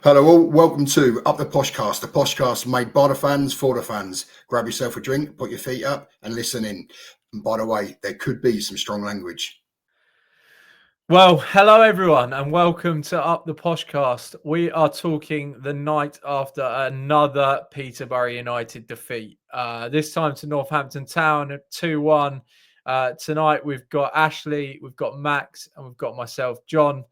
Hello all, welcome to Up The Poshcast, the Poshcast made by the fans for the fans. Grab yourself a drink, put your feet up and listen in. And by the way, there could be some strong language. Well, hello everyone and welcome to Up The Poshcast. We are talking the night after another Peterborough United defeat. This time to Northampton Town at 2-1. Tonight we've got Ashley, we've got Max and we've got myself, John.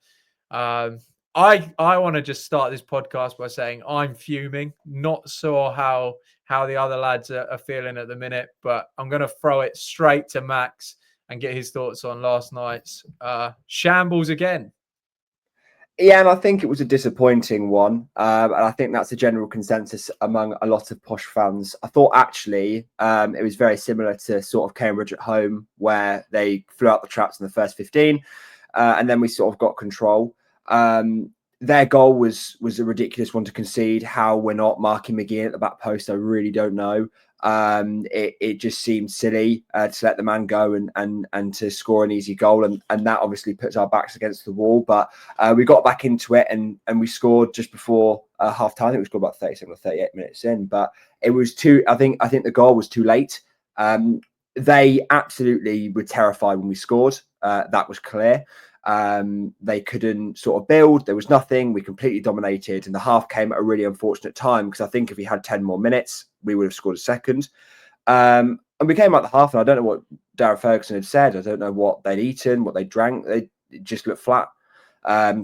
I want to just start this podcast by saying I'm fuming. Not sure how the other lads are feeling at the minute, but I'm going to throw it straight to Max and get his thoughts on last night's shambles again. Yeah, and I think it was a disappointing one. And I think that's a general consensus among a lot of Posh fans. I thought actually it was very similar to sort of Cambridge at home, where they flew out the traps in the first 15 and then we sort of got control. Their goal was a ridiculous one to concede. How we're not marking McGinn at the back post, I really don't know. It just seemed silly to let the man go and to score an easy goal, and that obviously puts our backs against the wall. But we got back into it and we scored just before half time. I think we scored about 37 or 38 minutes in, but it was too. I think the goal was too late. They absolutely were terrified when we scored. That was clear. They couldn't sort of build. There was nothing. We completely dominated, and the half came at a really unfortunate time because I think if we had 10 more minutes, we would have scored a second. And we came out the half, and I don't know what Darren Ferguson had said. I don't know what they'd eaten, what they drank. They just looked flat,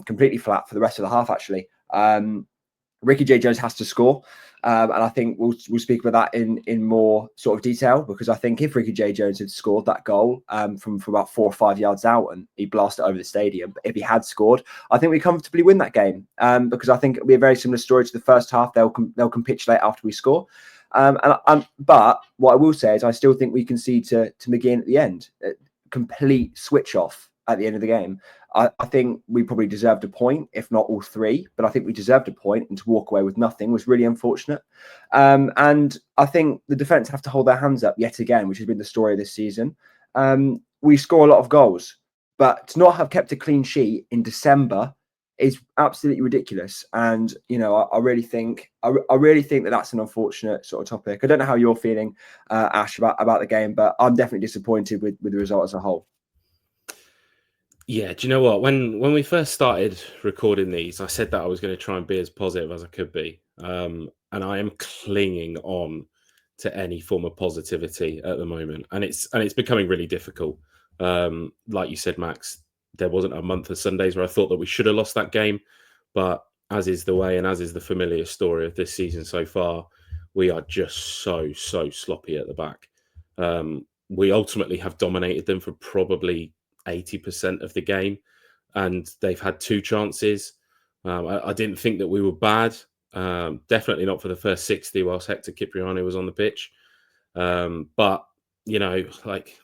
completely flat for the rest of the half. Actually, Ricky J. Jones has to score. And I think we'll speak about that in more sort of detail, because I think if Ricky J. Jones had scored that goal from about 4 or 5 yards out and he blasted over the stadium, but if he had scored, I think we comfortably win that game, because I think it'll be a very similar story to the first half. They'll capitulate after we score. But what I will say is I still think we concede to McGinn at the end. Complete switch off at the end of the game. I think we probably deserved a point, if not all three, but I think we deserved a point, and to walk away with nothing was really unfortunate. And I think the defence have to hold their hands up yet again, which has been the story of this season. We score a lot of goals, but to not have kept a clean sheet in December is absolutely ridiculous. And, you know, I really think that that's an unfortunate sort of topic. I don't know how you're feeling, Ash, about the game, but I'm definitely disappointed with the result as a whole. Yeah, do you know what? When we first started recording these, I said that I was going to try and be as positive as I could be. And I am clinging on to any form of positivity at the moment. And it's becoming really difficult. Like you said, Max, there wasn't a month of Sundays where I thought that we should have lost that game. But as is the way and as is the familiar story of this season so far, we are just so sloppy at the back. We ultimately have dominated them for probably 80% of the game, and they've had 2 chances. I didn't think that we were bad. Definitely not for the first 60 whilst Hector Cipriani was on the pitch. But you know, like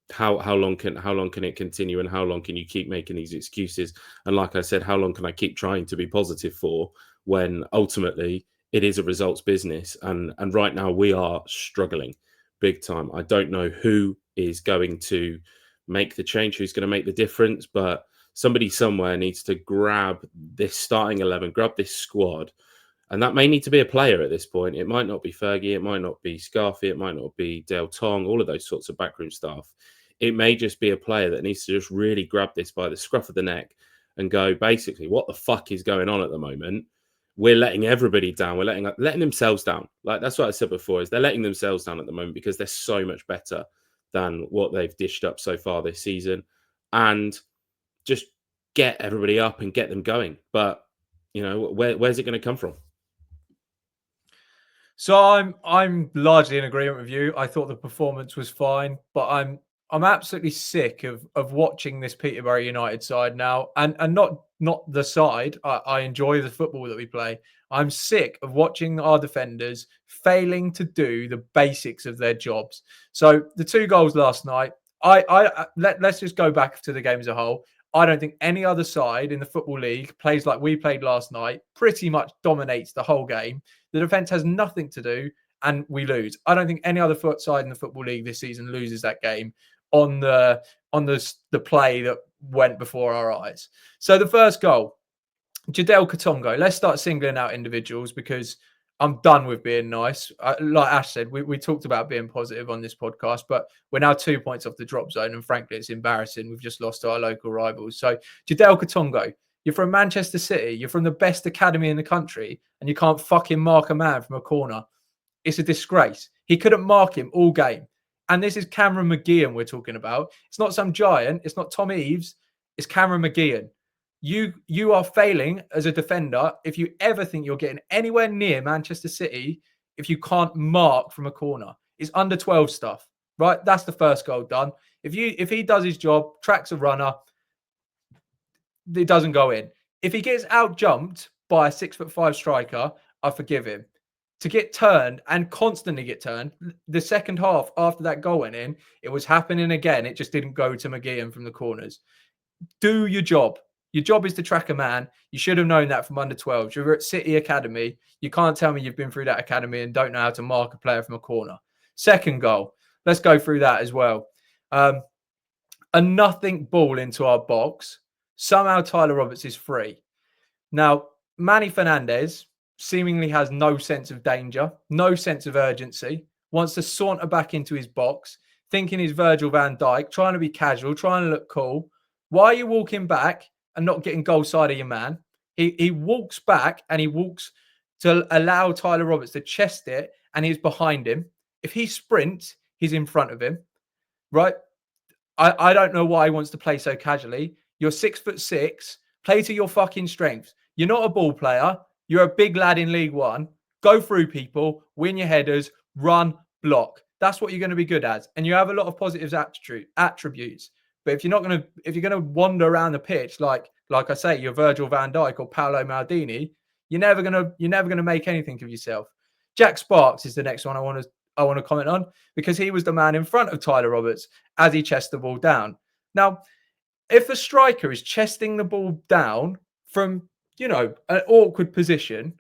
how long can it continue, and how long can you keep making these excuses? And like I said, how long can I keep trying to be positive for when ultimately it is a results business? And right now we are struggling big time. I don't know who is going to make the change, who's going to make the difference, but somebody somewhere needs to grab this starting 11, grab this squad, and that may need to be a player at this point. It might not be Fergie, it might not be Scarfy, it might not be Dale Tong, all of those sorts of backroom staff. It may just be a player that needs to just really grab this by the scruff of the neck and go, basically, what the fuck is going on at the moment? We're letting everybody down. We're letting themselves down. Like, that's what I said before, is they're letting themselves down at the moment because they're so much better than what they've dished up so far this season, and just get everybody up and get them going. But, you know, where's it going to come from? So I'm largely in agreement with you. I thought the performance was fine, but I'm absolutely sick of watching this Peterborough United side now, and not the side. I enjoy the football that we play. I'm sick of watching our defenders failing to do the basics of their jobs. So the 2 goals last night, let's just go back to the game as a whole. I don't think any other side in the Football League plays like we played last night, pretty much dominates the whole game. The defence has nothing to do, and we lose. I don't think any other side in the Football League this season loses that game on the play that went before our eyes. So the first goal, Jadel Katongo. Let's start singling out individuals because I'm done with being nice. Like Ash said, we talked about being positive on this podcast, but we're now 2 points off the drop zone. And frankly, it's embarrassing. We've just lost to our local rivals. So Jadel Katongo, you're from Manchester City. You're from the best academy in the country, and you can't fucking mark a man from a corner. It's a disgrace. He couldn't mark him all game. And this is Cameron McGeehan we're talking about. It's not some giant. It's not Tom Eaves. It's Cameron McGeehan. You are failing as a defender if you ever think you're getting anywhere near Manchester City if you can't mark from a corner. It's under 12 stuff, right? That's the first goal done. If he does his job, tracks a runner, it doesn't go in. If he gets out jumped by a 6'5" striker, I forgive him. To get turned and constantly get turned, the second half after that goal went in, it was happening again. It just didn't go to McGeehan from the corners. Do your job. Your job is to track a man. You should have known that from under 12. You're at City Academy. You can't tell me you've been through that academy and don't know how to mark a player from a corner. Second goal. Let's go through that as well. A nothing ball into our box. Somehow Tyler Roberts is free. Now, Manny Fernandez seemingly has no sense of danger, no sense of urgency, wants to saunter back into his box, thinking he's Virgil van Dijk, trying to be casual, trying to look cool. Why are you walking back and not getting goal side of your man? He walks back and he walks to allow Tyler Roberts to chest it, and he's behind him. If he sprints, he's in front of him, right? I don't know why he wants to play so casually. You're 6'6", play to your fucking strengths. You're not a ball player. You're a big lad in League One. Go through people, win your headers, run, block. That's what you're going to be good at. And you have a lot of positive attributes. But if you're going to wander around the pitch like I say, you're Virgil van Dijk or Paolo Maldini, you're never gonna make anything of yourself. Jack Sparks is the next one I want to comment on, because he was the man in front of Tyler Roberts as he chested the ball down. Now, if a striker is chesting the ball down from, an awkward position,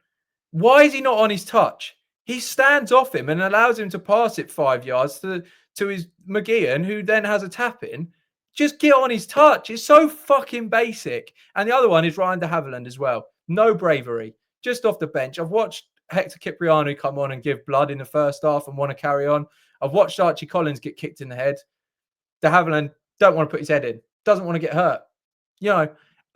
why is he not on his touch? He stands off him and allows him to pass it 5 yards to his McGeehan, who then has a tap in. Just get on his touch. It's so fucking basic. And the other one is Ryan de Havilland as well. No bravery. Just off the bench. I've watched Hector Cipriano come on and give blood in the first half and want to carry on. I've watched Archie Collins get kicked in the head. De Havilland don't want to put his head in. Doesn't want to get hurt.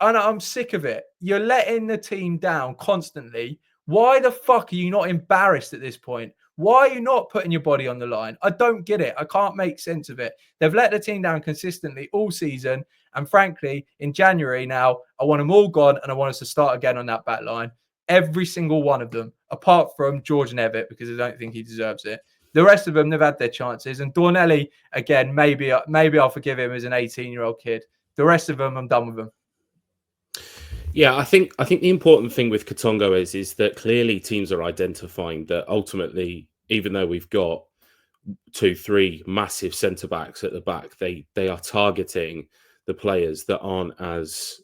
And I'm sick of it. You're letting the team down constantly. Why the fuck are you not embarrassed at this point? Why are you not putting your body on the line? I don't get it. I can't make sense of it. They've let the team down consistently all season. And frankly, in January now, I want them all gone and I want us to start again on that back line. Every single one of them, apart from George Nevitt, because I don't think he deserves it. The rest of them, they've had their chances. And Dornelli, again, maybe I'll forgive him as an 18-year-old kid. The rest of them, I'm done with them. Yeah, I think the important thing with Katongo is that clearly teams are identifying that ultimately, even though we've got 2-3 massive centre backs at the back, they are targeting the players that aren't as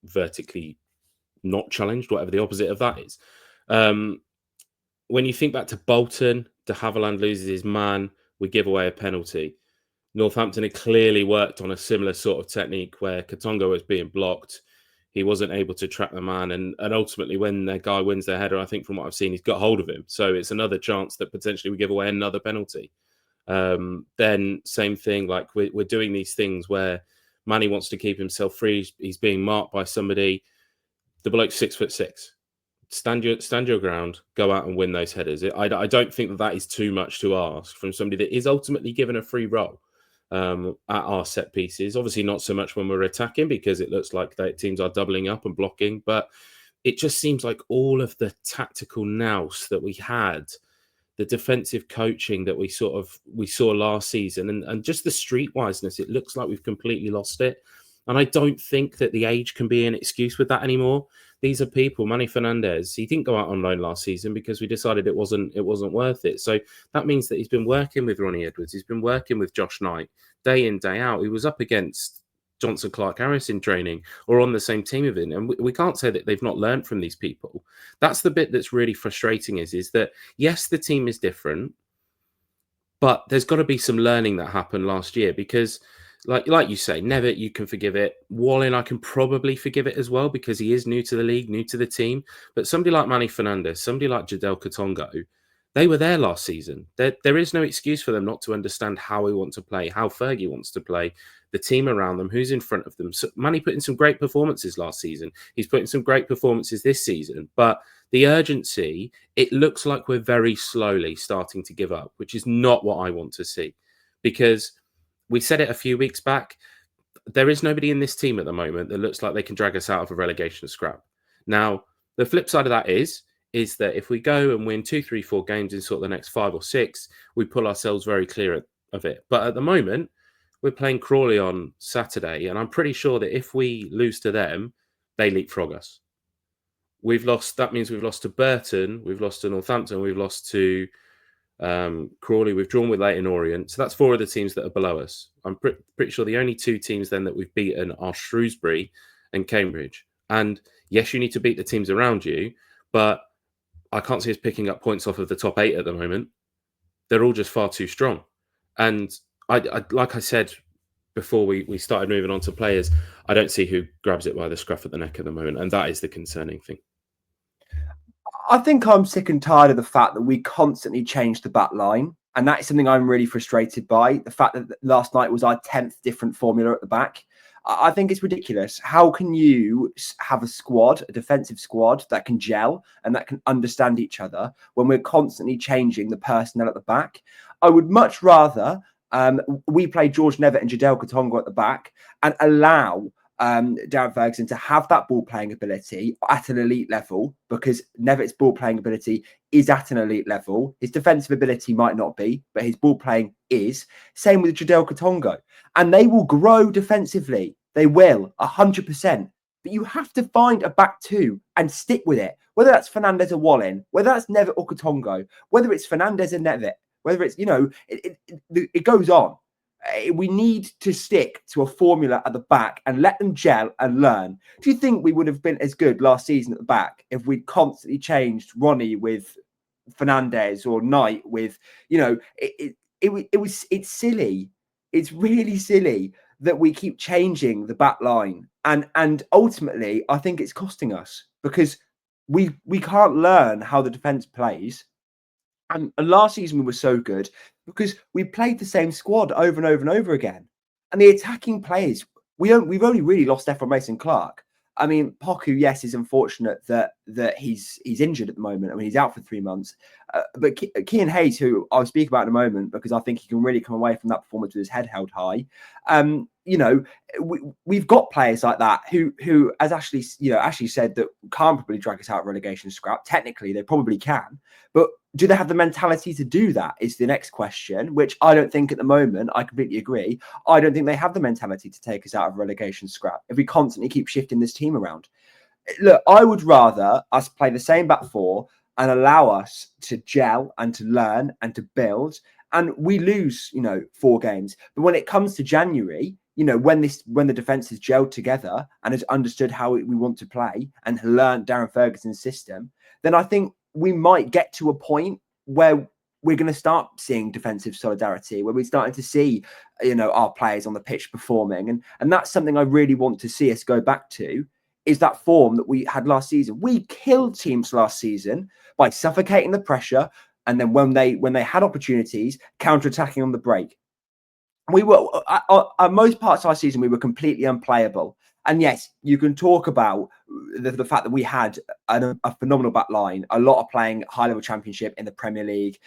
vertically not challenged, whatever the opposite of that is. When you think back to Bolton, de Havilland loses his man, we give away a penalty. Northampton had clearly worked on a similar sort of technique where Katongo was being blocked. He wasn't able to track the man. And ultimately, when their guy wins their header, I think from what I've seen, he's got hold of him. So it's another chance that potentially we give away another penalty. Then same thing, like we're doing these things where Manny wants to keep himself free. He's being marked by somebody. The bloke's 6'6". Stand your ground, go out and win those headers. I don't think that is too much to ask from somebody that is ultimately given a free role. At our set pieces. Obviously not so much when we're attacking, because it looks like that teams are doubling up and blocking, but it just seems like all of the tactical nous that we had, the defensive coaching that we saw last season, and just the streetwiseness, it looks like we've completely lost it. And I don't think that the age can be an excuse with that anymore. These are people. Manny Fernandez, he didn't go out on loan last season because we decided it wasn't worth it. So that means that he's been working with Ronnie Edwards. He's been working with Josh Knight day in, day out. He was up against Johnson Clark-Harris in training or on the same team with him. And we can't say that they've not learned from these people. That's the bit that's really frustrating is that, yes, the team is different, but there's got to be some learning that happened last year, because like you say, Nevitt, you can forgive it. Wallen, I can probably forgive it as well because he is new to the league, new to the team. But somebody like Manny Fernandez, somebody like Jadel Katongo, they were there last season. There is no excuse for them not to understand how we want to play, how Fergie wants to play, the team around them, who's in front of them. So Manny put in some great performances last season. He's put in some great performances this season. But the urgency, it looks like we're very slowly starting to give up, which is not what I want to see. Because we said it a few weeks back, there is nobody in this team at the moment that looks like they can drag us out of a relegation scrap. Now, the flip side of that is that if we go and win 2, 3, 4 games in sort of the next 5 or 6, we pull ourselves very clear of it. But at the moment, we're playing Crawley on Saturday, and I'm pretty sure that if we lose to them, they leapfrog us. That means we've lost to Burton, we've lost to Northampton, we've lost to Crawley, we've drawn with Leyton Orient. So that's 4 of the teams that are below us. I'm pretty sure the only 2 teams then that we've beaten are Shrewsbury and Cambridge. And yes, you need to beat the teams around you, but I can't see us picking up points off of the top 8 at the moment. They're all just far too strong. And I like I said before we started moving on to players, I don't see who grabs it by the scruff of the neck at the moment. And that is the concerning thing. I think I'm sick and tired of the fact that we constantly change the back line. And that is something I'm really frustrated by. The fact that last night was our 10th different formula at the back. I think it's ridiculous. How can you have a defensive squad that can gel and that can understand each other when we're constantly changing the personnel at the back? I would much rather we play George Nevitt and Jadel Katongo at the back and allow Darren Ferguson to have that ball playing ability at an elite level, because Nevitt's ball playing ability is at an elite level. His defensive ability might not be, but his ball playing is. Same with Jadel Katongo. And they will grow defensively. They will, 100%. But you have to find a back 2 and stick with it. Whether that's Fernandez or Wallen, whether that's Nevitt or Katongo, whether it's Fernandez and Nevitt, whether it's, it goes on. We need to stick to a formula at the back and let them gel and learn. Do you think we would have been as good last season at the back if we constantly changed Ronnie with Fernandez or Knight with, it's silly. It's really silly that we keep changing the back line. And ultimately, I think it's costing us because we can't learn how the defense plays. And last season we were so good because we played the same squad over and over and over again. And the attacking players, we've only really lost Efron Mason-Clark. I mean, Poku, yes, is unfortunate that he's injured at the moment. I mean, he's out for 3 months. But Kean Hayes, who I'll speak about in a moment, because I think he can really come away from that performance with his head held high. We've got players like that who, as Ashley said, that can't probably drag us out of relegation scrap. Technically, they probably can, but do they have the mentality to do that is the next question, which I don't think at the moment. I completely agree. I don't think they have the mentality to take us out of relegation scrap if we constantly keep shifting this team around. Look, I would rather us play the same back 4 and allow us to gel and to learn and to build. And we lose, 4 games. But when it comes to January, when the defense has gelled together and has understood how we want to play and learned Darren Ferguson's system, then I think we might get to a point where we're going to start seeing defensive solidarity, where we're starting to see, our players on the pitch performing. And that's something I really want to see us go back to, is that form that we had last season. We killed teams last season by suffocating the pressure. And then when they had opportunities, counter-attacking on the break. We were, at most parts of our season, we were completely unplayable. And yes, you can talk about the fact that we had a phenomenal back line, a lot of playing high-level championship in the Premier League,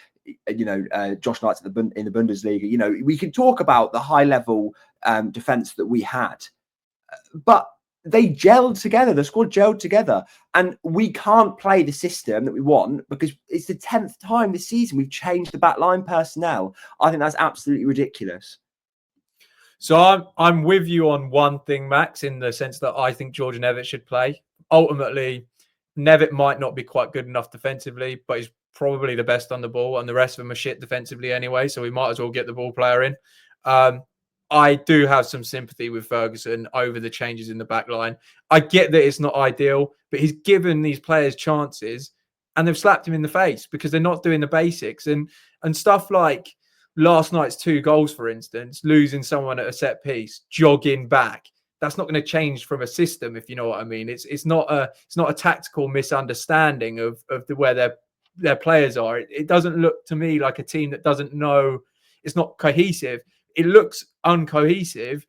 Josh Knight's in the Bundesliga. We can talk about the high-level defence that we had. But they gelled together. The squad gelled together. And we can't play the system that we want because it's the 10th time this season we've changed the backline personnel. I think that's absolutely ridiculous. So I'm with you on one thing, Max, in the sense that I think George Nevitt should play. Ultimately, Nevitt might not be quite good enough defensively, but he's probably the best on the ball, and the rest of them are shit defensively anyway, so we might as well get the ball player in. I do have some sympathy with Ferguson over the changes in the back line. I get that it's not ideal, but he's given these players chances and they've slapped him in the face because they're not doing the basics. And stuff like last night's 2 goals, for instance, losing someone at a set piece, jogging back, that's not going to change from a system, if you know what I mean. It's not a tactical misunderstanding of where their players are. It doesn't look to me like a team that doesn't know. It's not cohesive. It looks uncohesive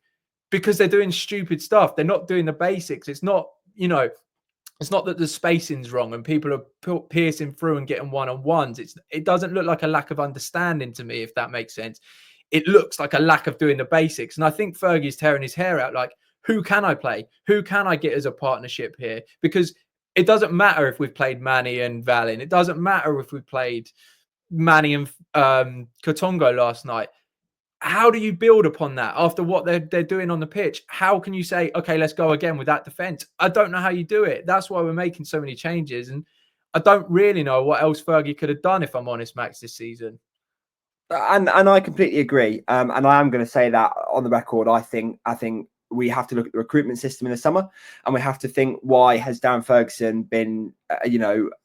because they're doing stupid stuff. They're not doing the basics. It's not, it's not that the spacing's wrong and people are piercing through and getting one-on-ones. It doesn't look like a lack of understanding to me, if that makes sense. It looks like a lack of doing the basics. And I think Fergie's tearing his hair out. Like, who can I play? Who can I get as a partnership here? Because it doesn't matter if we've played Manny and Valin. It doesn't matter if we played Manny and Katongo last night. How do you build upon that after what they're doing on the pitch? How can you say, okay, let's go again with that defense? I don't know how you do it. That's why we're making so many changes. And I don't really know what else Fergie could have done, if I'm honest, Max, this season. And I completely agree. And I am going to say that on the record. I think we have to look at the recruitment system in the summer, and we have to think, why has Dan Ferguson been,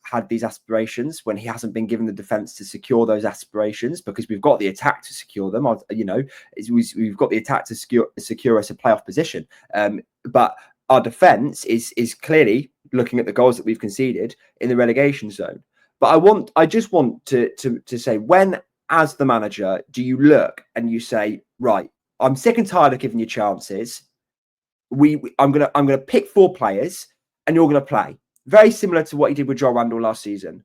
had these aspirations when he hasn't been given the defence to secure those aspirations? Because we've got the attack to secure them. We've got the attack to secure us a playoff position. But our defence is clearly looking at the goals that we've conceded in the relegation zone. But I just want to say, when, as the manager, do you look and you say, right, I'm sick and tired of giving you chances. I'm gonna pick 4 players and you're gonna play. Very similar to what he did with Joel Randall last season.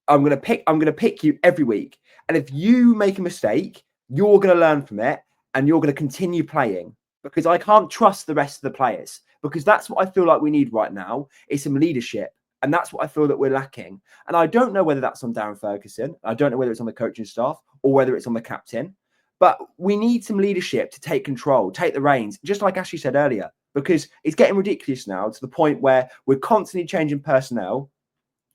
I'm gonna pick you every week. And if you make a mistake, you're gonna learn from it and you're gonna continue playing, because I can't trust the rest of the players, because that's what I feel like we need right now, is some leadership. And that's what I feel that we're lacking. And I don't know whether that's on Darren Ferguson. I don't know whether it's on the coaching staff or whether it's on the captain. But we need some leadership to take control, take the reins, just like Ashley said earlier, because it's getting ridiculous now to the point where we're constantly changing personnel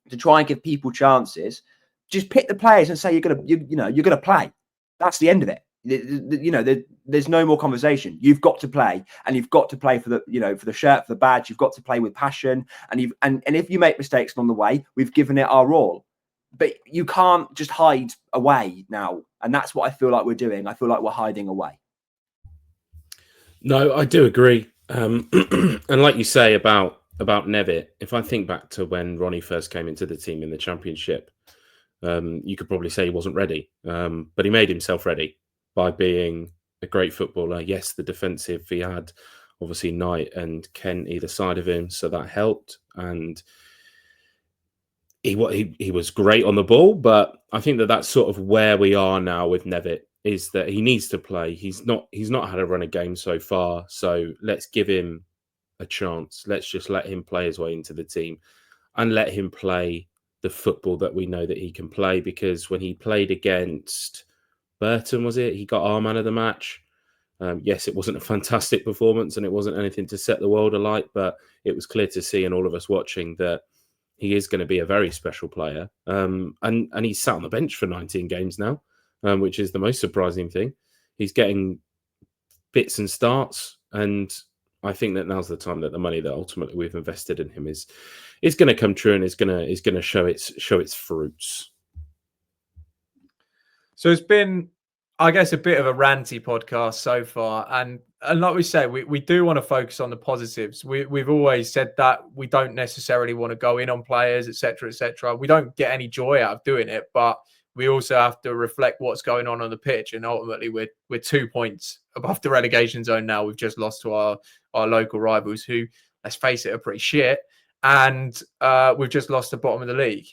to try and give people chances. Just pick the players and say you're gonna play. That's the end of it. There's no more conversation. You've got to play, and you've got to play for the shirt, for the badge. You've got to play with passion, and if you make mistakes along the way, we've given it our all. But you can't just hide away now. And that's what I feel like we're doing. I feel like we're hiding away. No, I do agree. And like you say about Nevitt, if I think back to when Ronnie first came into the team in the Championship, you could probably say he wasn't ready. But he made himself ready by being a great footballer. Yes, the defensive, he had obviously Knight and Kent either side of him, so that helped. And he was great on the ball, but I think that's sort of where we are now with Nevitt, is that he needs to play. He's not had a run of game so far, so let's give him a chance. Let's just let him play his way into the team and let him play the football that we know that he can play. Because when he played against Burton, was it? He got our man of the match. Yes, it wasn't a fantastic performance and it wasn't anything to set the world alight, but it was clear to see, and all of us watching, that he is going to be a very special player. And he's sat on the bench for 19 games now, which is the most surprising thing. He's getting bits and starts, and I think that now's the time that the money that ultimately we've invested in him is going to come true and is going to show its fruits. So it's been, I guess, a bit of a ranty podcast so far. And like we say, we do want to focus on the positives. We've always said that we don't necessarily want to go in on players, etc., etc. We don't get any joy out of doing it, but we also have to reflect what's going on the pitch. And ultimately, we're 2 points above the relegation zone now. We've just lost to our local rivals, who, let's face it, are pretty shit. And we've just lost the bottom of the league.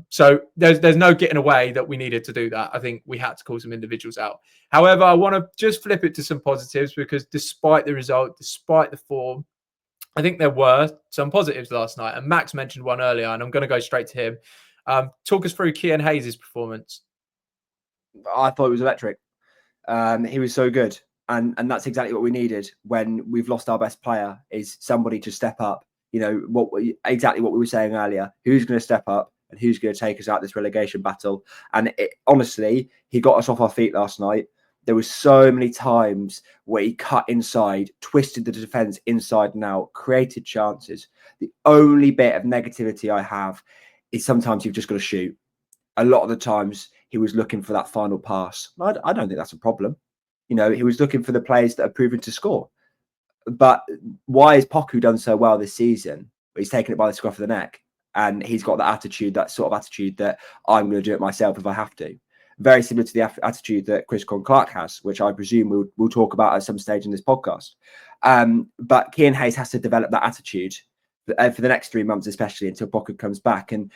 So there's no getting away that we needed to do that. I think we had to call some individuals out. However, I want to just flip it to some positives, because despite the result, despite the form, I think there were some positives last night. And Max mentioned one earlier, and I'm going to go straight to him. Talk us through Kian Hayes' performance. I thought it was electric. He was so good. And that's exactly what we needed when we've lost our best player, is somebody to step up. Exactly what we were saying earlier. Who's going to step up and who's going to take us out this relegation battle? And honestly, he got us off our feet last night. There were so many times where he cut inside, twisted the defence inside and out, created chances. The only bit of negativity I have is sometimes you've just got to shoot. a lot of the times he was looking for that final pass. I don't think that's a problem. You know, he was looking for the players that are proven to score. But why has Poku done so well this season? He's taken it by the scruff of the neck, and he's got that attitude, that sort of attitude that I'm going to do it myself if I have to. Very similar to the attitude that Chris Clark has, which I presume we'll talk about at some stage in this podcast. But Cian Hayes has to develop that attitude for the next 3 months, especially until Poku comes back. And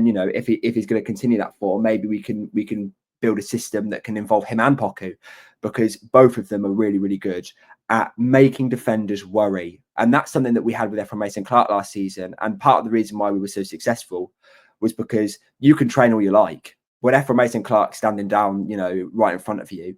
you know, if he's going to continue that form, maybe we can build a system that can involve him and Poku, because both of them are really, really good at making defenders worry. And that's something that we had with Ephraim Mason-Clark last season. And part of the reason why we were so successful was because you can train all you like. When Ephraim Mason-Clark standing down, you know, right in front of you,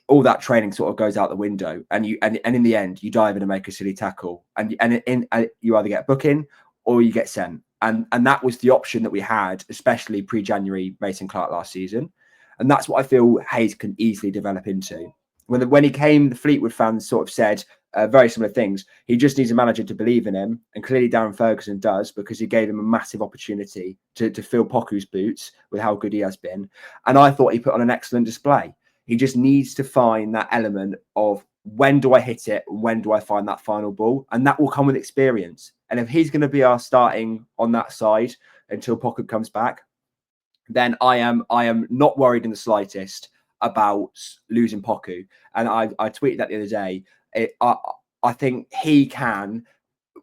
all that training sort of goes out the window, and in the end, you dive in and make a silly tackle, and you either get booking or you get sent. And that was the option that we had, especially pre-January Mason-Clark last season. And that's what I feel Hayes can easily develop into. When he came, the Fleetwood fans sort of said very similar things. He just needs a manager to believe in him. And clearly Darren Ferguson does, because he gave him a massive opportunity to fill Poku's boots with how good he has been. And I thought he put on an excellent display. He just needs to find that element of, when do I hit it? When do I find that final ball? And that will come with experience. And if he's going to be our starting on that side until Poku comes back, then I am not worried in the slightest about losing Poku. And I tweeted that the other day. I think he can.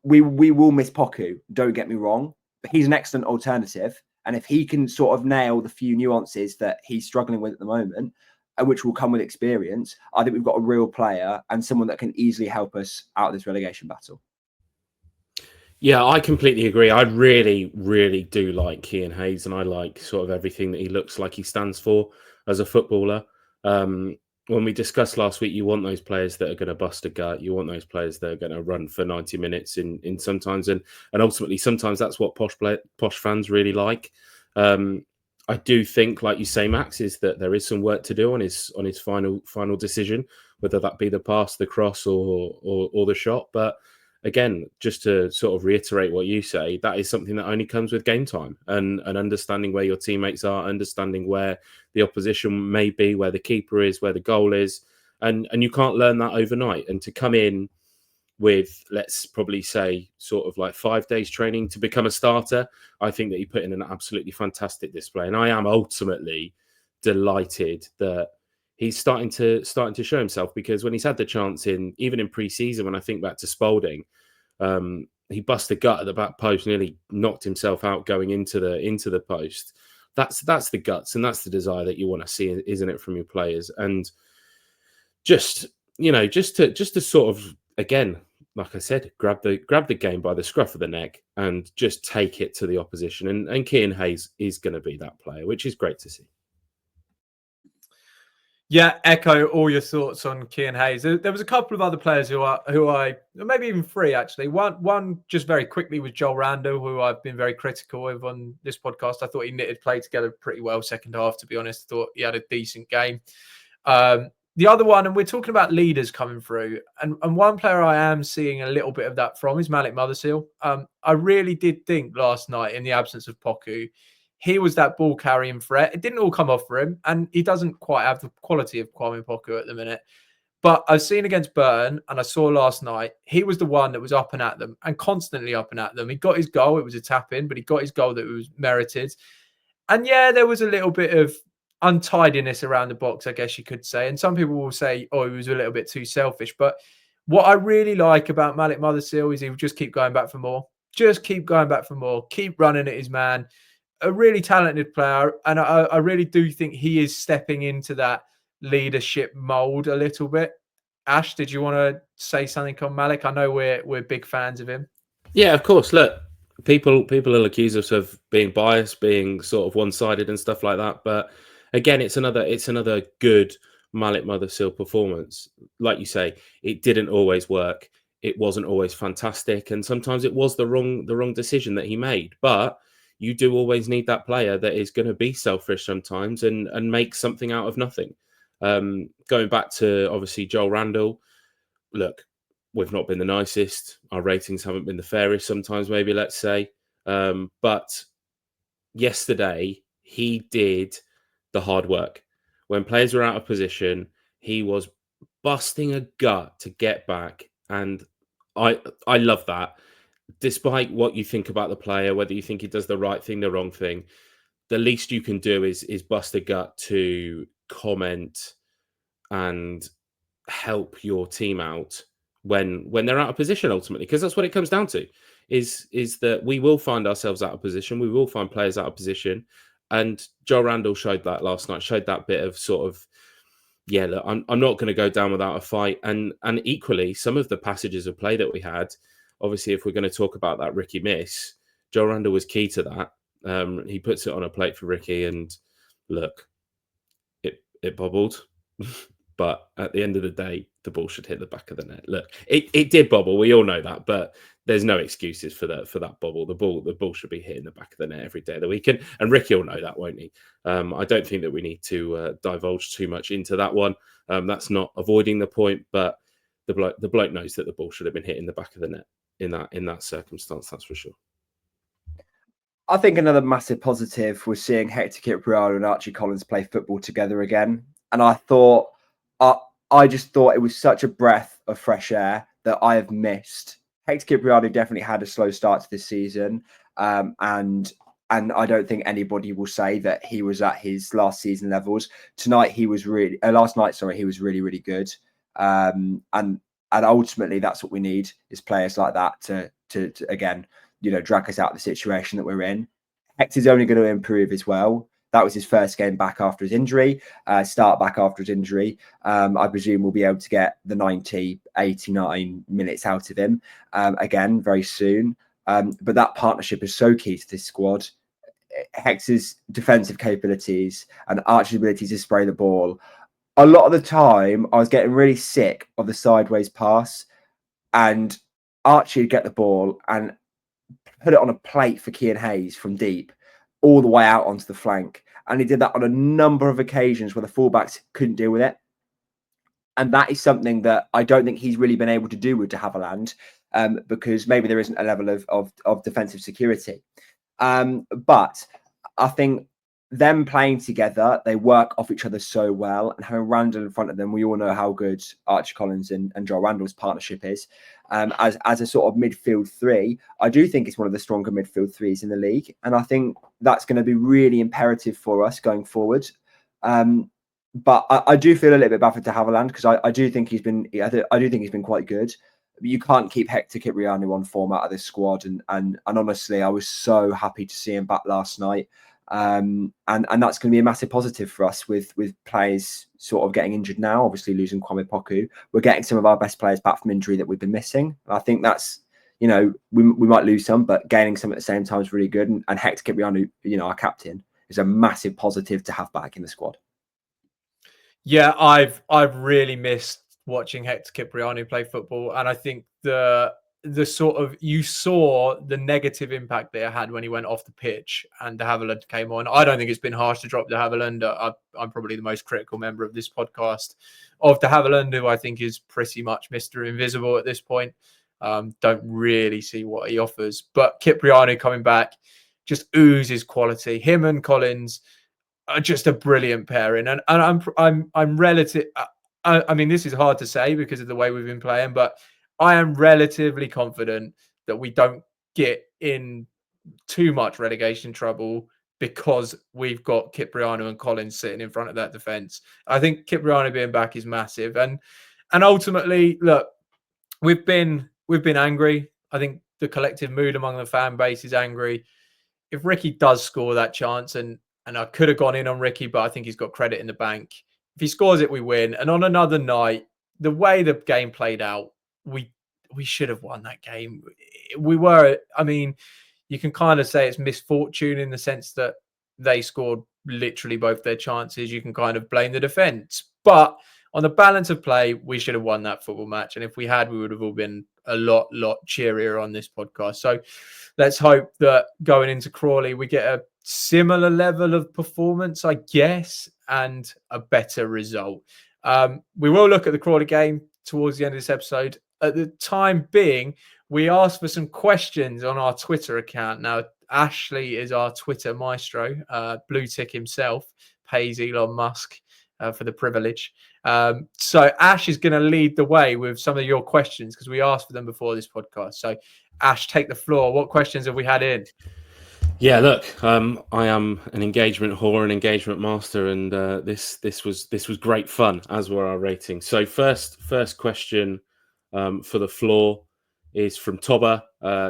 We will miss Poku, don't get me wrong, but he's an excellent alternative. And if he can sort of nail the few nuances that he's struggling with at the moment, which will come with experience, I think we've got a real player and someone that can easily help us out of this relegation battle. Yeah, I completely agree. I really, really do like Cian Hayes, and I like sort of everything that he looks like he stands for as a footballer. When we discussed last week, you want those players that are going to bust a gut. You want those players that are going to run for 90 minutes in sometimes, and ultimately sometimes that's what Posh fans really like. I do think, like you say, Max, is that there is some work to do on his final decision, whether that be the pass, the cross, or the shot. But again, just to sort of reiterate what you say, that is something that only comes with game time and understanding where your teammates are, understanding where the opposition may be, where the keeper is, where the goal is. And you can't learn that overnight. And to come in with, let's probably say, sort of like 5 days training to become a starter, I think that he put in an absolutely fantastic display. And I am ultimately delighted that he's starting to show himself, because when he's had the chance even in pre-season, when I think back to Spalding, he busted a gut at the back post, nearly knocked himself out going into the post. That's the guts and that's the desire that you want to see, isn't it, from your players? And just to sort of, again, like I said, grab the game by the scruff of the neck and just take it to the opposition. And Cian Hayes is going to be that player, which is great to see. Yeah, echo all your thoughts on Cian Hayes. There was a couple of other players who I maybe even three actually. One just very quickly was Joel Randall, who I've been very critical of on this podcast. I thought he knitted play together pretty well second half, to be honest. I thought he had a decent game. The other one, and we're talking about leaders coming through, and one player I am seeing a little bit of that from is Malik Mothersill. I really did think last night, in the absence of Poku, he was that ball carrying threat. It didn't all come off for him, and he doesn't quite have the quality of Kwame Poku at the minute. But I've seen against Burton, and I saw last night, he was the one that was up and at them, and constantly up and at them. He got his goal. It was a tap-in, but he got his goal that was merited. And yeah, there was a little bit of untidiness around the box, I guess you could say. And some people will say, oh, he was a little bit too selfish. But what I really like about Malik Mothersill is he will just keep going back for more. Just keep going back for more. Keep running at his man. A really talented player. And I really do think he is stepping into that leadership mold a little bit. Ash, did you want to say something on Malik? I know we're big fans of him. Yeah, of course. Look, people will accuse us of being biased, being sort of one-sided and stuff like that. But again, it's another good Malik Mothersill performance. Like you say, it didn't always work. It wasn't always fantastic, and sometimes it was the wrong decision that he made. But you do always need that player that is going to be selfish sometimes and make something out of nothing. Going back to obviously Joel Randall, look, we've not been the nicest. Our ratings haven't been the fairest sometimes, maybe, let's say. But yesterday, he did the hard work. When players were out of position, he was busting a gut to get back. And I love that. Despite what you think about the player, whether you think he does the right thing, the wrong thing, the least you can do is bust a gut to comment and help your team out when they're out of position, ultimately, because that's what it comes down to, is that we will find ourselves out of position, we will find players out of position. And Joe Randall showed that last night, showed that bit of sort of, yeah, look, I'm not going to go down without a fight. And equally, some of the passages of play that we had, obviously, if we're going to talk about that Ricky miss, Joe Randall was key to that. He puts it on a plate for Ricky, and look, it bobbled. But at the end of the day, the ball should hit the back of the net. Look, it did bobble. We all know that, but there's no excuses for that bobble. The ball should be hitting the back of the net every day of the week, and Ricky will know that, won't he? I don't think that we need to divulge too much into that one. That's not avoiding the point, but the bloke knows that the ball should have been hitting the back of the net in that circumstance. That's for sure. I think another massive positive was seeing Hector Cipriano and Archie Collins play football together again, and I just thought it was such a breath of fresh air that I have missed. Hector Cipriano definitely had a slow start to this season, and I don't think anybody will say that he was at his last season levels. Last night, he was really, really good. And ultimately, that's what we need, is players like that to again, drag us out of the situation that we're in. Hector's only going to improve as well. That was his first game back after his injury, start back after his injury. I presume we'll be able to get the 90, 89 minutes out of him again very soon. But that partnership is so key to this squad. Hector's defensive capabilities and Archie's ability to spray the ball. A lot of the time, I was getting really sick of the sideways pass, and Archie would get the ball and put it on a plate for Kean Hayes from deep, all the way out onto the flank. And he did that on a number of occasions where the fullbacks couldn't deal with it. And that is something that I don't think he's really been able to do with de Havilland, because maybe there isn't a level of defensive security. But I think them playing together, they work off each other so well. And having Randall in front of them, we all know how good Archie Collins and Joe Randall's partnership is. As a sort of midfield three, I do think it's one of the stronger midfield threes in the league. And I think that's going to be really imperative for us going forward. But I do feel a little bit bad for de Havilland, because I do think he's been quite good. But you can't keep Hector Cipriano on form out of this squad. And honestly, I was so happy to see him back last night. And that's going to be a massive positive for us with players sort of getting injured now, obviously losing Kwame Poku. We're getting some of our best players back from injury that we've been missing. I think that's, we might lose some, but gaining some at the same time is really good. And Hector Cipriano, our captain, is a massive positive to have back in the squad. Yeah, I've really missed watching Hector Cipriano play football, and I think the sort of, you saw the negative impact that it had when he went off the pitch and de Havilland came on. I don't think it's been harsh to drop de Havilland. I'm probably the most critical member of this podcast of de Havilland, who I think is pretty much Mr. Invisible at this point. Don't really see what he offers, but Cipriano coming back just oozes quality. Him and Collins are just a brilliant pairing, and I'm relative. I mean, this is hard to say because of the way we've been playing, but I am relatively confident that we don't get in too much relegation trouble because we've got Cipriano and Collins sitting in front of that defence. I think Cipriano being back is massive, and ultimately, look, we've been angry. I think the collective mood among the fan base is angry. If Ricky does score that chance, and I could have gone in on Ricky, but I think he's got credit in the bank. If he scores it, we win. And on another night, the way the game played out, we should have won that game. I mean, you can kind of say it's misfortune in the sense that they scored literally both their chances. You can kind of blame the defense. But on the balance of play, we should have won that football match. And if we had, we would have all been a lot cheerier on this podcast. So let's hope that going into Crawley, we get a similar level of performance, I guess, and a better result. We will look at the Crawley game towards the end of this episode. At the time being, we asked for some questions on our Twitter account. Now, Ashley is our Twitter maestro. Blue tick himself, pays Elon Musk for the privilege. So Ash is going to lead the way with some of your questions because we asked for them before this podcast. So Ash, take the floor. What questions have we had in? Yeah, look, I am an engagement whore and engagement master, and this was great fun, as were our ratings. So first question for the floor is from Toba.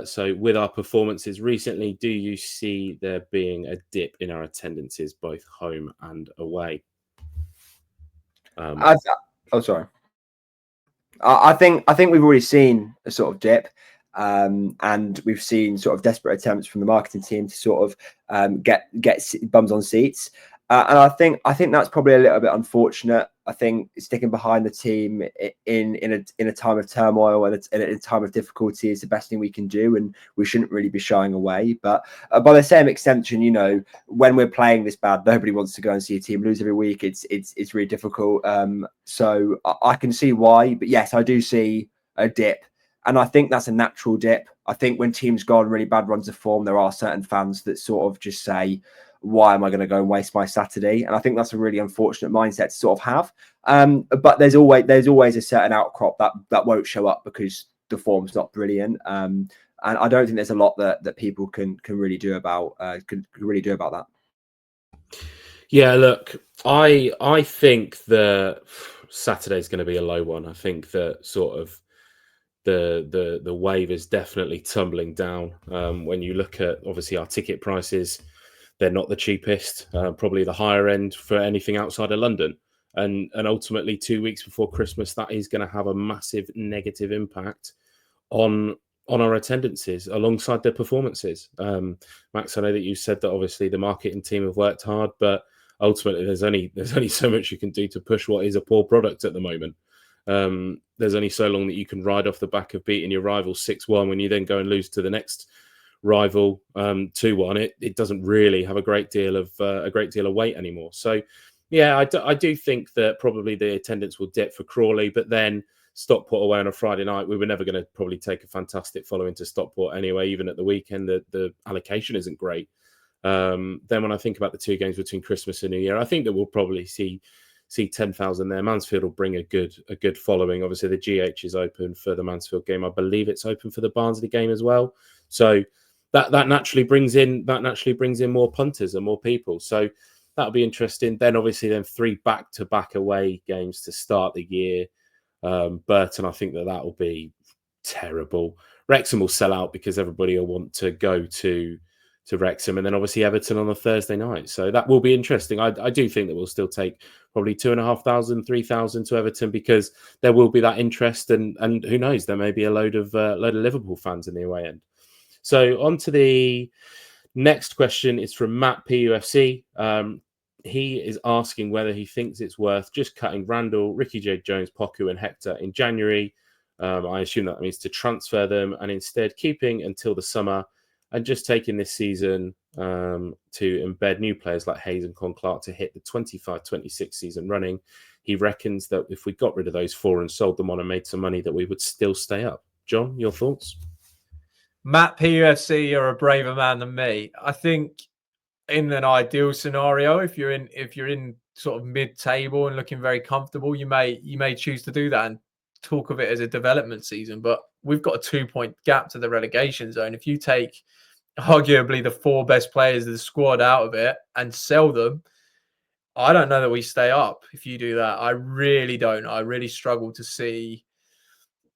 So with our performances recently, do you see there being a dip in our attendances, both home and away? Sorry. I think we've already seen a sort of dip. And we've seen sort of desperate attempts from the marketing team to sort of get bums on seats, and I think that's probably a little bit unfortunate. I think sticking behind the team in a time of turmoil and in a time of difficulty is the best thing we can do, and we shouldn't really be shying away. But by the same extension, you know, when we're playing this bad, nobody wants to go and see a team lose every week. It's really difficult. So I can see why, but yes, I do see a dip. And I think that's a natural dip. I think when teams go on really bad runs of form, there are certain fans that sort of just say, why am I going to go and waste my Saturday? And I think that's a really unfortunate mindset to sort of have. But there's always a certain outcrop that won't show up because the form's not brilliant. And I don't think there's a lot that people can really do about that. Yeah, look, I think the Saturday's going to be a low one. I think that sort of the wave is definitely tumbling down. When you look at obviously our ticket prices, they're not the cheapest, probably the higher end for anything outside of London. And ultimately 2 weeks before Christmas, that is going to have a massive negative impact on our attendances alongside their performances. Max, I know that you said that obviously the marketing team have worked hard, but ultimately there's only so much you can do to push what is a poor product at the moment. There's only so long that you can ride off the back of beating your rival 6-1 when you then go and lose to the next rival 2-1. It doesn't really have a great deal of weight anymore. So yeah, I do think that probably the attendance will dip for Crawley, but then Stockport away on a Friday night, we were never going to probably take a fantastic following to Stockport anyway. Even at the weekend, the allocation isn't great. Then when I think about the two games between Christmas and New Year, I think that we'll probably see 10,000 there. Mansfield will bring a good following. Obviously, the GH is open for the Mansfield game. I believe it's open for the Barnsley game as well. So that naturally brings in more punters and more people. So that'll be interesting. Then obviously 3 back-to-back away games to start the year. Burton, I think that will be terrible. Wrexham will sell out because everybody will want to go to Wrexham, and then obviously Everton on a Thursday night. So that will be interesting. I do think that we'll still take probably 2,500, 3,000 to Everton because there will be that interest, and who knows, there may be a load of Liverpool fans in the away end. So on to the next question. It's from Matt PUFC. He is asking whether he thinks it's worth just cutting Randall, Ricky J. Jones, Poku, and Hector in January. I assume that means to transfer them and instead keeping until the summer and just taking this season to embed new players like Hayes and Con-Clark to hit the 25-26 season running. He reckons that if we got rid of those 4 and sold them on and made some money, that we would still stay up. John, your thoughts? Matt PUFC, you're a braver man than me. I think in an ideal scenario, if you're in sort of mid-table and looking very comfortable, you may choose to do that and talk of it as a development season. But we've got a 2-point gap to the relegation zone. If you take arguably the 4 best players of the squad out of it and sell them, I don't know that we stay up if you do that. I really don't. I really struggle to see